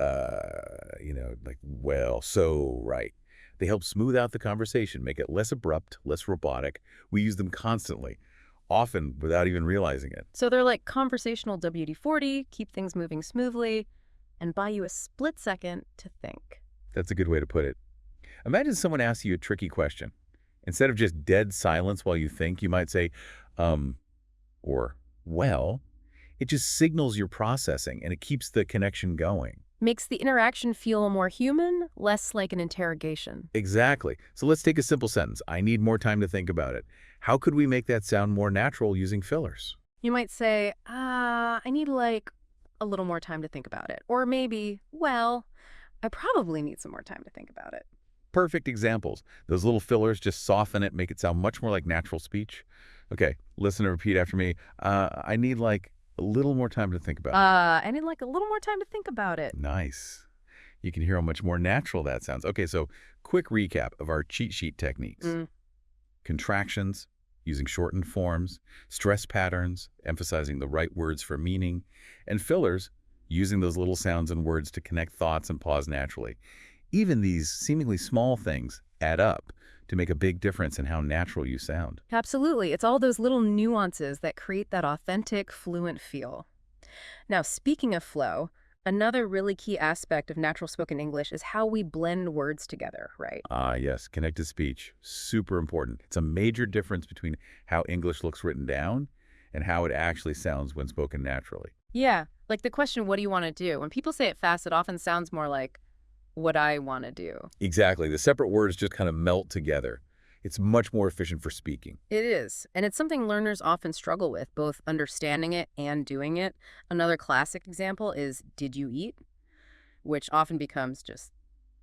well, so, right. They help smooth out the conversation, make it less abrupt, less robotic. We use them constantly, often without even realizing it. So they're like conversational WD-40, keep things moving smoothly, and buy you a split second to think. That's a good way to put it. Imagine someone asks you a tricky question. Instead of just dead silence while you think, you might say, or, well. It just signals you're processing, and it keeps the connection going. Makes the interaction feel more human, less like an interrogation. Exactly. So let's take a simple sentence. I need more time to think about it. How could we make that sound more natural using fillers? You might say, I need like a little more time to think about it. Or maybe, well, I probably need some more time to think about it. Perfect examples. Those little fillers just soften it, make it sound much more like natural speech. Okay, listen and repeat after me. I need like a little more time to think about it. I need like a little more time to think about it. Nice. You can hear how much more natural that sounds. Okay, so quick recap of our cheat sheet techniques. Contractions, using shortened forms, stress patterns, emphasizing the right words for meaning, and fillers, using those little sounds and words to connect thoughts and pause naturally. Even these seemingly small things add up to make a big difference in how natural you sound. Absolutely. It's all those little nuances that create that authentic, fluent feel. Now, speaking of flow, another really key aspect of natural spoken English is how we blend words together, right? Ah, yes, connected speech, super important. It's a major difference between how English looks written down and how it actually sounds when spoken naturally. Yeah, like the question, what do you want to do? When people say it fast, it often sounds more like what I want to do. Exactly. The separate words just kind of melt together. It's much more efficient for speaking. It is, and it's something learners often struggle with, both understanding it and doing it. Another classic example is, did you eat? Which often becomes just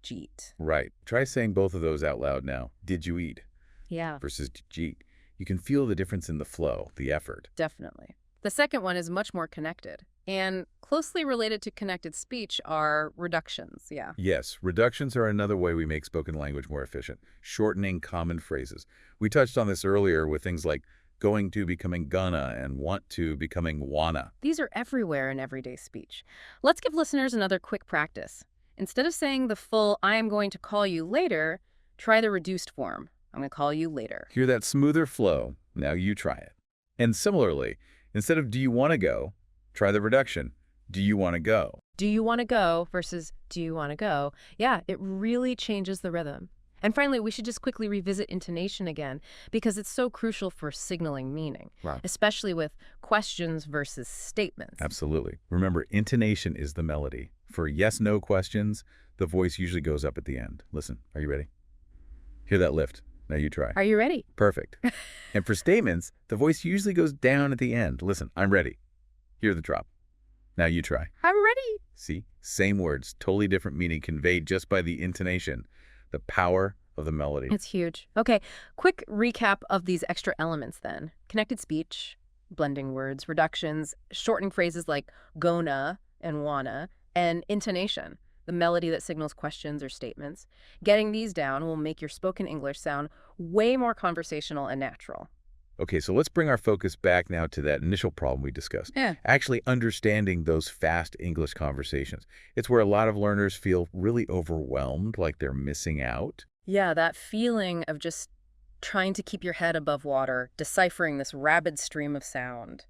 jeet. Right. Try saying both of those out loud now. Did you eat Yeah, versus did you eat? You can feel the difference in the flow, the effort. definitely. The second one is much more connected, and closely related to connected speech are reductions, yeah. Yes, reductions are another way we make spoken language more efficient, shortening common phrases. We touched on this earlier with things like going to becoming gonna and want to becoming wanna. These are everywhere in everyday speech. Let's give listeners another quick practice. Instead of saying the full, I am going to call you later, try the reduced form. I'm going to call you later. Hear that smoother flow? Now you try it. And similarly, instead of do you want to go, try the reduction. Do you want to go? Do you want to go versus do you want to go? Yeah, it really changes the rhythm. And finally, we should just quickly revisit intonation again, because it's so crucial for signaling meaning, Wow. especially with questions versus statements. Absolutely. Remember, intonation is the melody. For yes-no questions, the voice usually goes up at the end. Listen, are you ready? Hear that lift. Now you try. Are you ready? Perfect. And for statements, the voice usually goes down at the end. Listen, I'm ready. Hear the drop. Now you try. I'm ready. See? Same words, totally different meaning conveyed just by the intonation. The power of the melody. It's huge. Okay, quick recap of these extra elements then. Connected speech, blending words, reductions, shortening phrases like gonna and wanna, and intonation, the melody that signals questions or statements. Getting these down will make your spoken English sound way more conversational and natural. Okay, so let's bring our focus back now to that initial problem we discussed. Yeah. Actually understanding those fast English conversations. It's where a lot of learners feel really overwhelmed, like they're missing out. Yeah, that feeling of just trying to keep your head above water, deciphering this rapid stream of sound.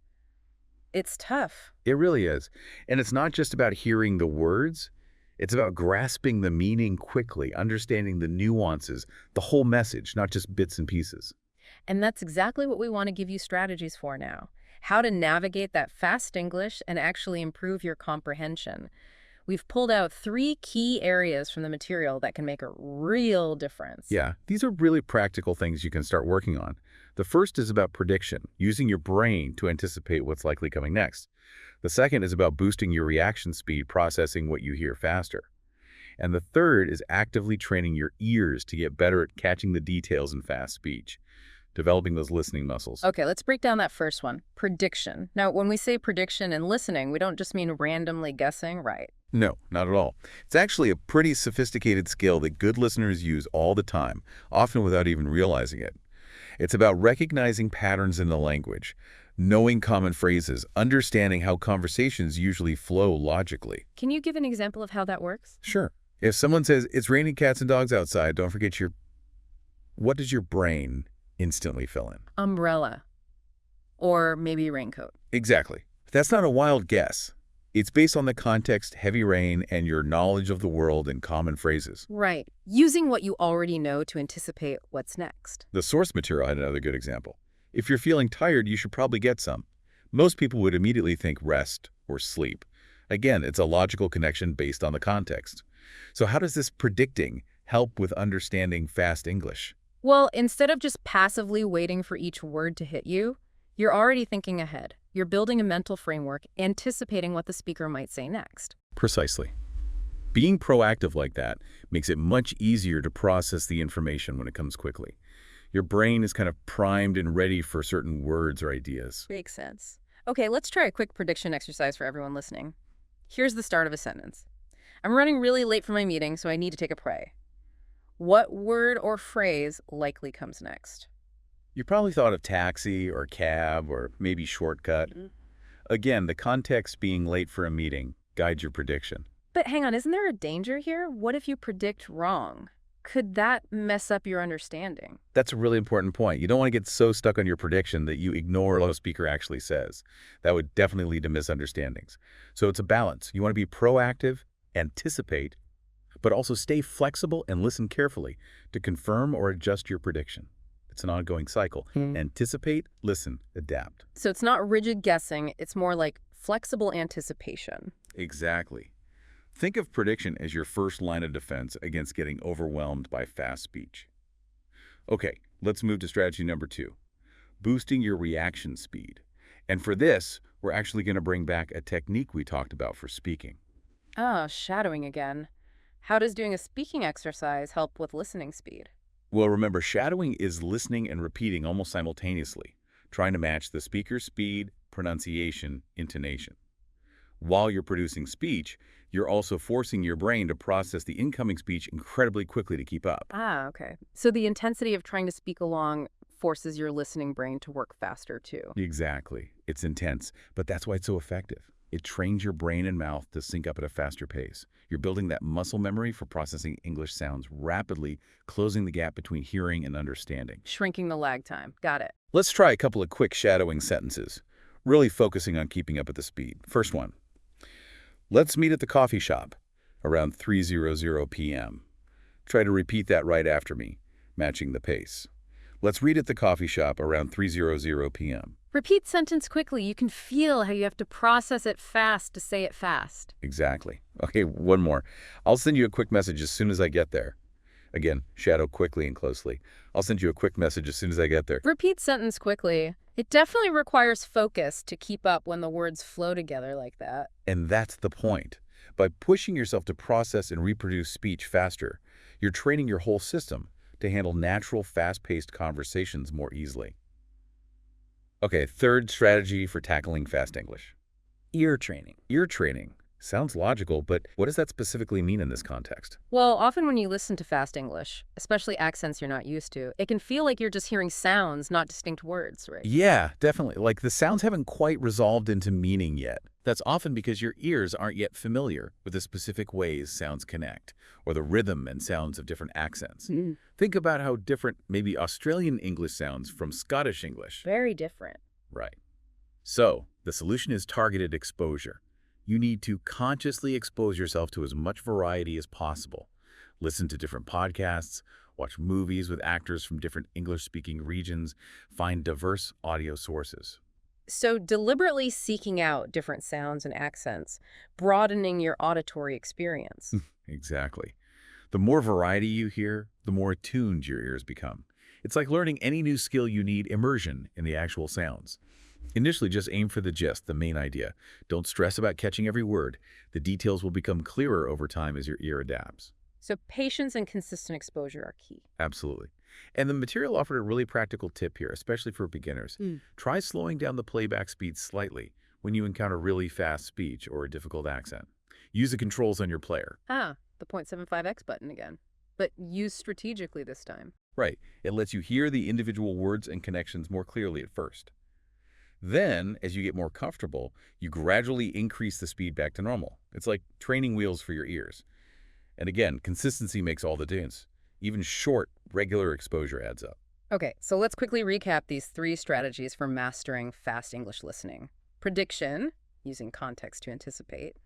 It's tough. It really is. And it's not just about hearing the words. It's about grasping the meaning quickly, understanding the nuances, the whole message, not just bits and pieces. And that's exactly what we want to give you strategies for now. How to navigate that fast English and actually improve your comprehension. We've pulled out 3 key areas from the material that can make a real difference. Yeah, these are really practical things you can start working on. The first is about prediction, using your brain to anticipate what's likely coming next. The second is about boosting your reaction speed, processing what you hear faster. And the third is actively training your ears to get better at catching the details in fast speech, developing those listening muscles. Okay, let's break down that first one, prediction. Now, when we say prediction and listening, we don't just mean randomly guessing, right? No, not at all. It's actually a pretty sophisticated skill that good listeners use all the time, often without even realizing it. It's about recognizing patterns in the language, knowing common phrases, understanding how conversations usually flow logically. Can you give an example of how that works? Sure. If someone says, "It's raining cats and dogs outside, don't forget your..." What does your brain instantly fill in? Umbrella. Or maybe raincoat. Exactly. That's not a wild guess. It's based on the context, heavy rain, and your knowledge of the world and common phrases. Right. Using what you already know to anticipate what's next. The source material had another good example. If you're feeling tired, you should probably get some. Most people would immediately think rest or sleep. Again, it's a logical connection based on the context. So how does this predicting help with understanding fast English? Well, instead of just passively waiting for each word to hit you, you're already thinking ahead. You're building a mental framework, anticipating what the speaker might say next. Precisely. Being proactive like that makes it much easier to process the information when it comes quickly. Your brain is kind of primed and ready for certain words or ideas. Makes sense. Okay, let's try a quick prediction exercise for everyone listening. Here's the start of a sentence. I'm running really late for my meeting, so I need to take a pray. What word or phrase likely comes next? You probably thought of taxi or cab or maybe shortcut. Again, the context being late for a meeting guides your prediction. But hang on, isn't there a danger here? What if you predict wrong? Could that mess up your understanding? That's a really important point. You don't want to get so stuck on your prediction that you ignore what the speaker actually says. That would definitely lead to misunderstandings. So it's a balance. You want to be proactive, anticipate, but also stay flexible and listen carefully to confirm or adjust your prediction. It's an ongoing cycle. Anticipate, listen, adapt. So it's not rigid guessing, it's more like flexible anticipation. Exactly. Think of prediction as your first line of defense against getting overwhelmed by fast speech. Okay, let's move to strategy number 2, boosting your reaction speed. And for this, we're actually going to bring back a technique we talked about for speaking. Ah, shadowing again. How does doing a speaking exercise help with listening speed? Well, remember, shadowing is listening and repeating almost simultaneously, trying to match the speaker's speed, pronunciation, intonation. While you're producing speech, you're also forcing your brain to process the incoming speech incredibly quickly to keep up. Ah, okay. So the intensity of trying to speak along forces your listening brain to work faster too. Exactly. It's intense, but that's why it's so effective. It trains your brain and mouth to sync up at a faster pace. You're building that muscle memory for processing English sounds rapidly, closing the gap between hearing and understanding. Shrinking the lag time. Got it. Let's try a couple of quick shadowing sentences, really focusing on keeping up at the speed. First one. Let's meet at the coffee shop around 3:00 p.m. Try to repeat that right after me, matching the pace. Let's read at the coffee shop around 3:00 p.m. Repeat sentence quickly. You can feel how you have to process it fast to say it fast. Exactly. Okay, one more. I'll send you a quick message as soon as I get there. Again, shadow quickly and closely. I'll send you a quick message as soon as I get there. Repeat sentence quickly. It definitely requires focus to keep up when the words flow together like that. And that's the point. By pushing yourself to process and reproduce speech faster, you're training your whole system to handle natural, fast-paced conversations more easily. Okay, third strategy for tackling fast English. Ear training. Ear training. Sounds logical, but what does that specifically mean in this context? Well, often when you listen to fast English, especially accents you're not used to, it can feel like you're just hearing sounds, not distinct words, right? Yeah, definitely. Like the sounds haven't quite resolved into meaning yet. That's often because your ears aren't yet familiar with the specific ways sounds connect, or the rhythm and sounds of different accents. Think about how different maybe Australian English sounds from Scottish English. Very different. Right. So, the solution is targeted exposure. You need to consciously expose yourself to as much variety as possible. Listen to different podcasts, watch movies with actors from different English-speaking regions, find diverse audio sources. So deliberately seeking out different sounds and accents, broadening your auditory experience. Exactly. The more variety you hear, the more attuned your ears become. It's like learning any new skill. You need immersion in the actual sounds. Initially, just aim for the gist, the main idea. Don't stress about catching every word. The details will become clearer over time as your ear adapts. So patience and consistent exposure are key. Absolutely. And the material offered a really practical tip here, especially for beginners. Try slowing down the playback speed slightly when you encounter really fast speech or a difficult accent. Use the controls on your player. Ah, the 0.75x button again. But use strategically this time. Right. It lets you hear the individual words and connections more clearly at first. Then, as you get more comfortable, you gradually increase the speed back to normal. It's like training wheels for your ears. And again, consistency makes all the difference. Even short, regular exposure adds up. Okay, so let's quickly recap these 3 strategies for mastering fast English listening. Prediction, using context to anticipate.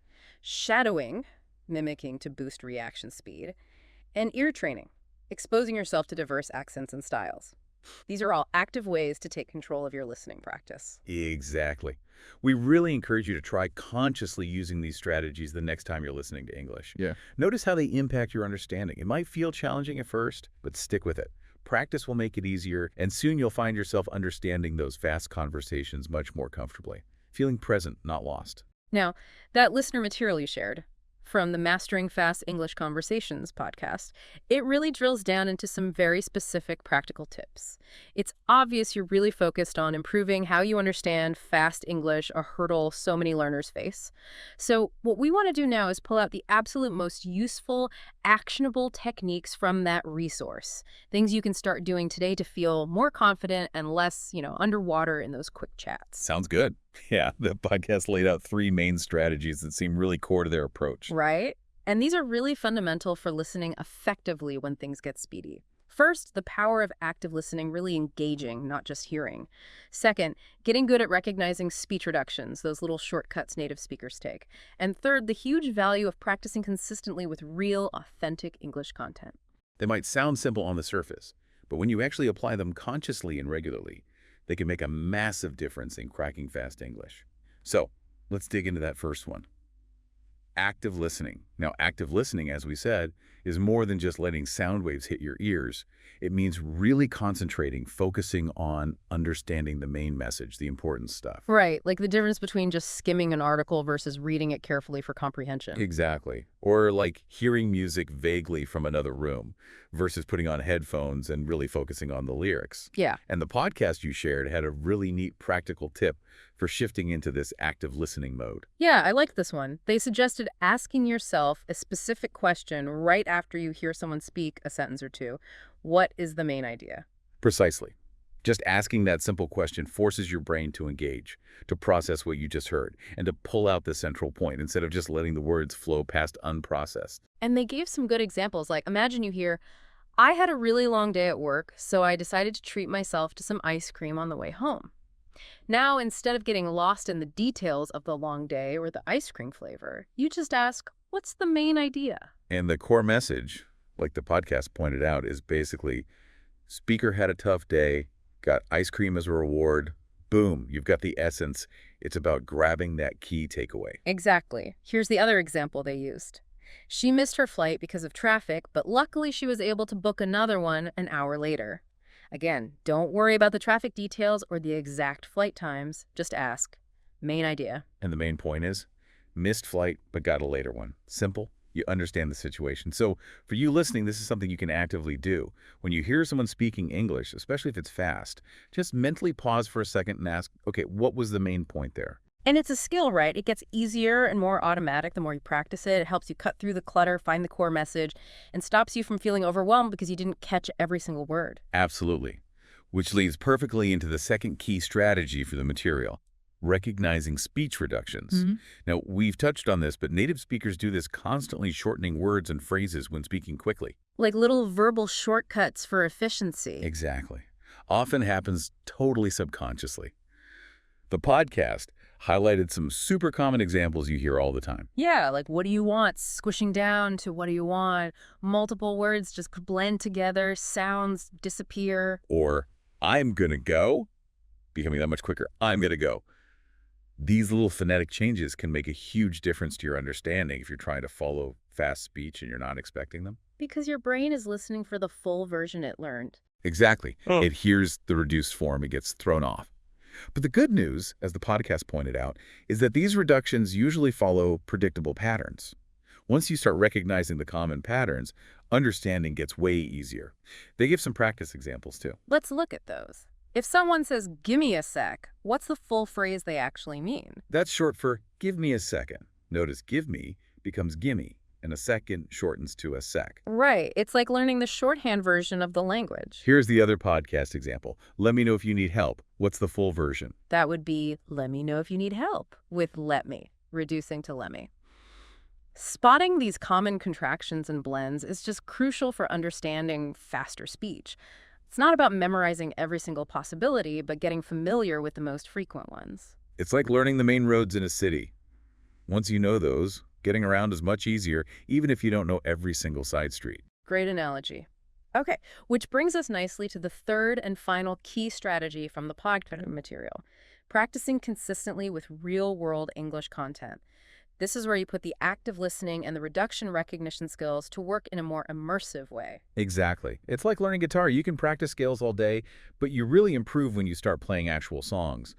Shadowing, mimicking to boost reaction speed. And ear training, exposing yourself to diverse accents and styles. These are all active ways to take control of your listening practice. Exactly. We really encourage you to try consciously using these strategies the next time you're listening to English. Yeah. Notice how they impact your understanding. It might feel challenging at first, but stick with it. Practice will make it easier, and soon you'll find yourself understanding those fast conversations much more comfortably, feeling present, not lost. Now, that listener material you shared from the Mastering Fast English Conversations podcast, it really drills down into some very specific practical tips. It's obvious you're really focused on improving how you understand fast English, a hurdle so many learners face. So what we want to do now is pull out the absolute most useful, actionable techniques from that resource. Things you can start doing today to feel more confident and less, underwater in those quick chats. Sounds good. Yeah, the podcast laid out 3 main strategies that seem really core to their approach. Right? And these are really fundamental for listening effectively when things get speedy. First, the power of active listening, really engaging, not just hearing. Second, getting good at recognizing speech reductions, those little shortcuts native speakers take. And third, the huge value of practicing consistently with real, authentic English content. They might sound simple on the surface, but when you actually apply them consciously and regularly, they can make a massive difference in cracking fast English. So, let's dig into that first one. Active listening. Now, active listening, as we said, is more than just letting sound waves hit your ears. It means really concentrating, focusing on understanding the main message, the important stuff. Right, like the difference between just skimming an article versus reading it carefully for comprehension. Exactly. Or like hearing music vaguely from another room versus putting on headphones and really focusing on the lyrics. Yeah. And the podcast you shared had a really neat practical tip for shifting into this active listening mode. Yeah, I like this one. They suggested asking yourself a specific question right after you hear someone speak a sentence or two. What is the main idea? Precisely. Just asking that simple question forces your brain to engage, to process what you just heard, and to pull out the central point instead of just letting the words flow past unprocessed. And they gave some good examples, like imagine you hear, I had a really long day at work, so I decided to treat myself to some ice cream on the way home. Now, instead of getting lost in the details of the long day or the ice cream flavor, you just ask, what's the main idea? And the core message, like the podcast pointed out, is basically, speaker had a tough day, got ice cream as a reward, boom, you've got the essence. It's about grabbing that key takeaway. Exactly. Here's the other example they used. She missed her flight because of traffic, but luckily she was able to book another one an hour later. Again, don't worry about the traffic details or the exact flight times. Just ask. Main idea. And the main point is, missed flight, but got a later one. Simple. You understand the situation. So for you listening, this is something you can actively do. When you hear someone speaking English, especially if it's fast, just mentally pause for a second and ask, okay, what was the main point there? And it's a skill, right? It gets easier and more automatic the more you practice it. It helps you cut through the clutter, find the core message, and stops you from feeling overwhelmed because you didn't catch every single word. Absolutely. Which leads perfectly into the second key strategy for the material, recognizing speech reductions. Now, we've touched on this, but native speakers do this constantly, shortening words and phrases when speaking quickly. Like little verbal shortcuts for efficiency. Exactly. Often happens totally subconsciously. The podcast Highlighted some super common examples you hear all the time. Yeah, like what do you want? Squishing down to what do you want? Multiple words just blend together, sounds disappear. Or, I'm gonna go, becoming that much quicker. I'm gonna go. These little phonetic changes can make a huge difference to your understanding if you're trying to follow fast speech and you're not expecting them. Because your brain is listening for the full version it learned. Exactly. It hears the reduced form, it gets thrown off. But the good news, as the podcast pointed out, is that these reductions usually follow predictable patterns. Once you start recognizing the common patterns, understanding gets way easier. They give some practice examples too. Let's look at those. If someone says, "Gimme a sec," what's the full phrase they actually mean? That's short for give me a second. Notice give me becomes gimme, and a second shortens to a sec. Right. It's like learning the shorthand version of the language. Here's the other podcast example. Let me know if you need help. What's the full version? That would be, "Let me know if you need help," with "let me," reducing to "let me." Spotting these common contractions and blends is just crucial for understanding faster speech. It's not about memorizing every single possibility, but getting familiar with the most frequent ones. It's like learning the main roads in a city. Once you know those, getting around is much easier, even if you don't know every single side street. Great analogy. Okay, which brings us nicely to the third and final key strategy from the podcast material, practicing consistently with real-world English content. This is where you put the active listening and the reduction recognition skills to work in a more immersive way. Exactly. It's like learning guitar. You can practice scales all day, but you really improve when you start playing actual songs.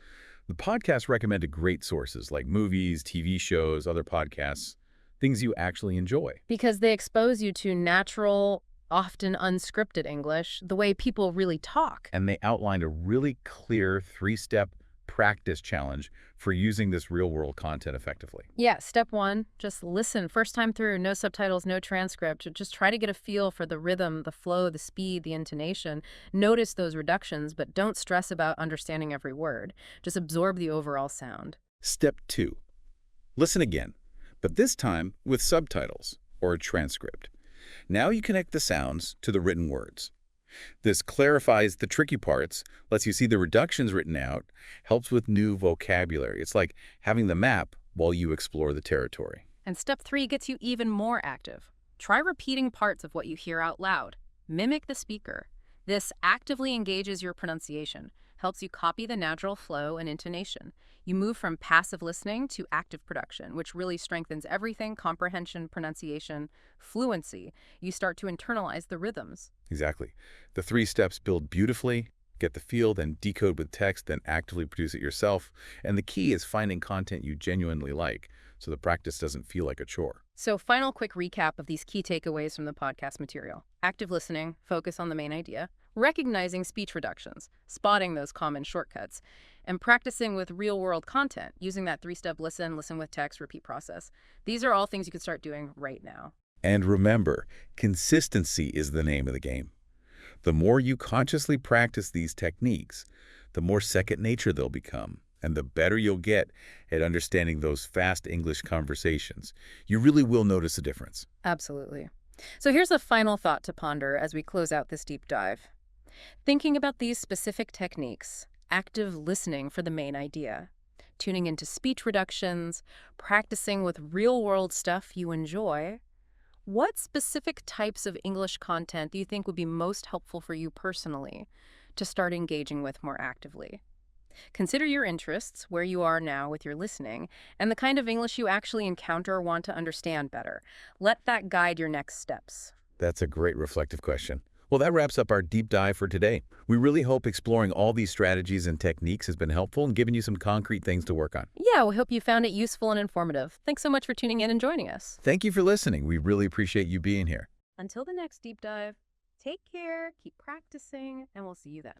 The podcast recommended great sources like movies, TV shows, other podcasts, things you actually enjoy. Because they expose you to natural, often unscripted English, the way people really talk. And they outlined a really clear 3-step practice challenge for using this real-world content effectively. Yeah, step 1, just listen. First time through, no subtitles, no transcript. Just try to get a feel for the rhythm, the flow, the speed, the intonation. Notice those reductions, but don't stress about understanding every word. Just absorb the overall sound. Step 2, listen again, but this time with subtitles or a transcript. Now you connect the sounds to the written words. This clarifies the tricky parts, lets you see the reductions written out, helps with new vocabulary. It's like having the map while you explore the territory. And step 3 gets you even more active. Try repeating parts of what you hear out loud. Mimic the speaker. This actively engages your pronunciation, helps you copy the natural flow and intonation. You move from passive listening to active production, which really strengthens everything: comprehension, pronunciation, fluency. You start to internalize the rhythms. Exactly. The 3 steps build beautifully, get the feel, then decode with text, then actively produce it yourself. And the key is finding content you genuinely like, so the practice doesn't feel like a chore. So, final quick recap of these key takeaways from the podcast material. Active listening, focus on the main idea, recognizing speech reductions, spotting those common shortcuts, and practicing with real-world content, using that 3-step listen, listen with text, repeat process. These are all things you can start doing right now. And remember, consistency is the name of the game. The more you consciously practice these techniques, the more second nature they'll become, and the better you'll get at understanding those fast English conversations. You really will notice a difference. Absolutely. So here's a final thought to ponder as we close out this deep dive. Thinking about these specific techniques, active listening for the main idea, tuning into speech reductions, practicing with real-world stuff you enjoy, what specific types of English content do you think would be most helpful for you personally to start engaging with more actively? Consider your interests, where you are now with your listening, and the kind of English you actually encounter or want to understand better. Let that guide your next steps. That's a great reflective question. Well, that wraps up our deep dive for today. We really hope exploring all these strategies and techniques has been helpful and given you some concrete things to work on. Yeah, we hope you found it useful and informative. Thanks so much for tuning in and joining us. Thank you for listening. We really appreciate you being here. Until the next deep dive, take care, keep practicing, and we'll see you then.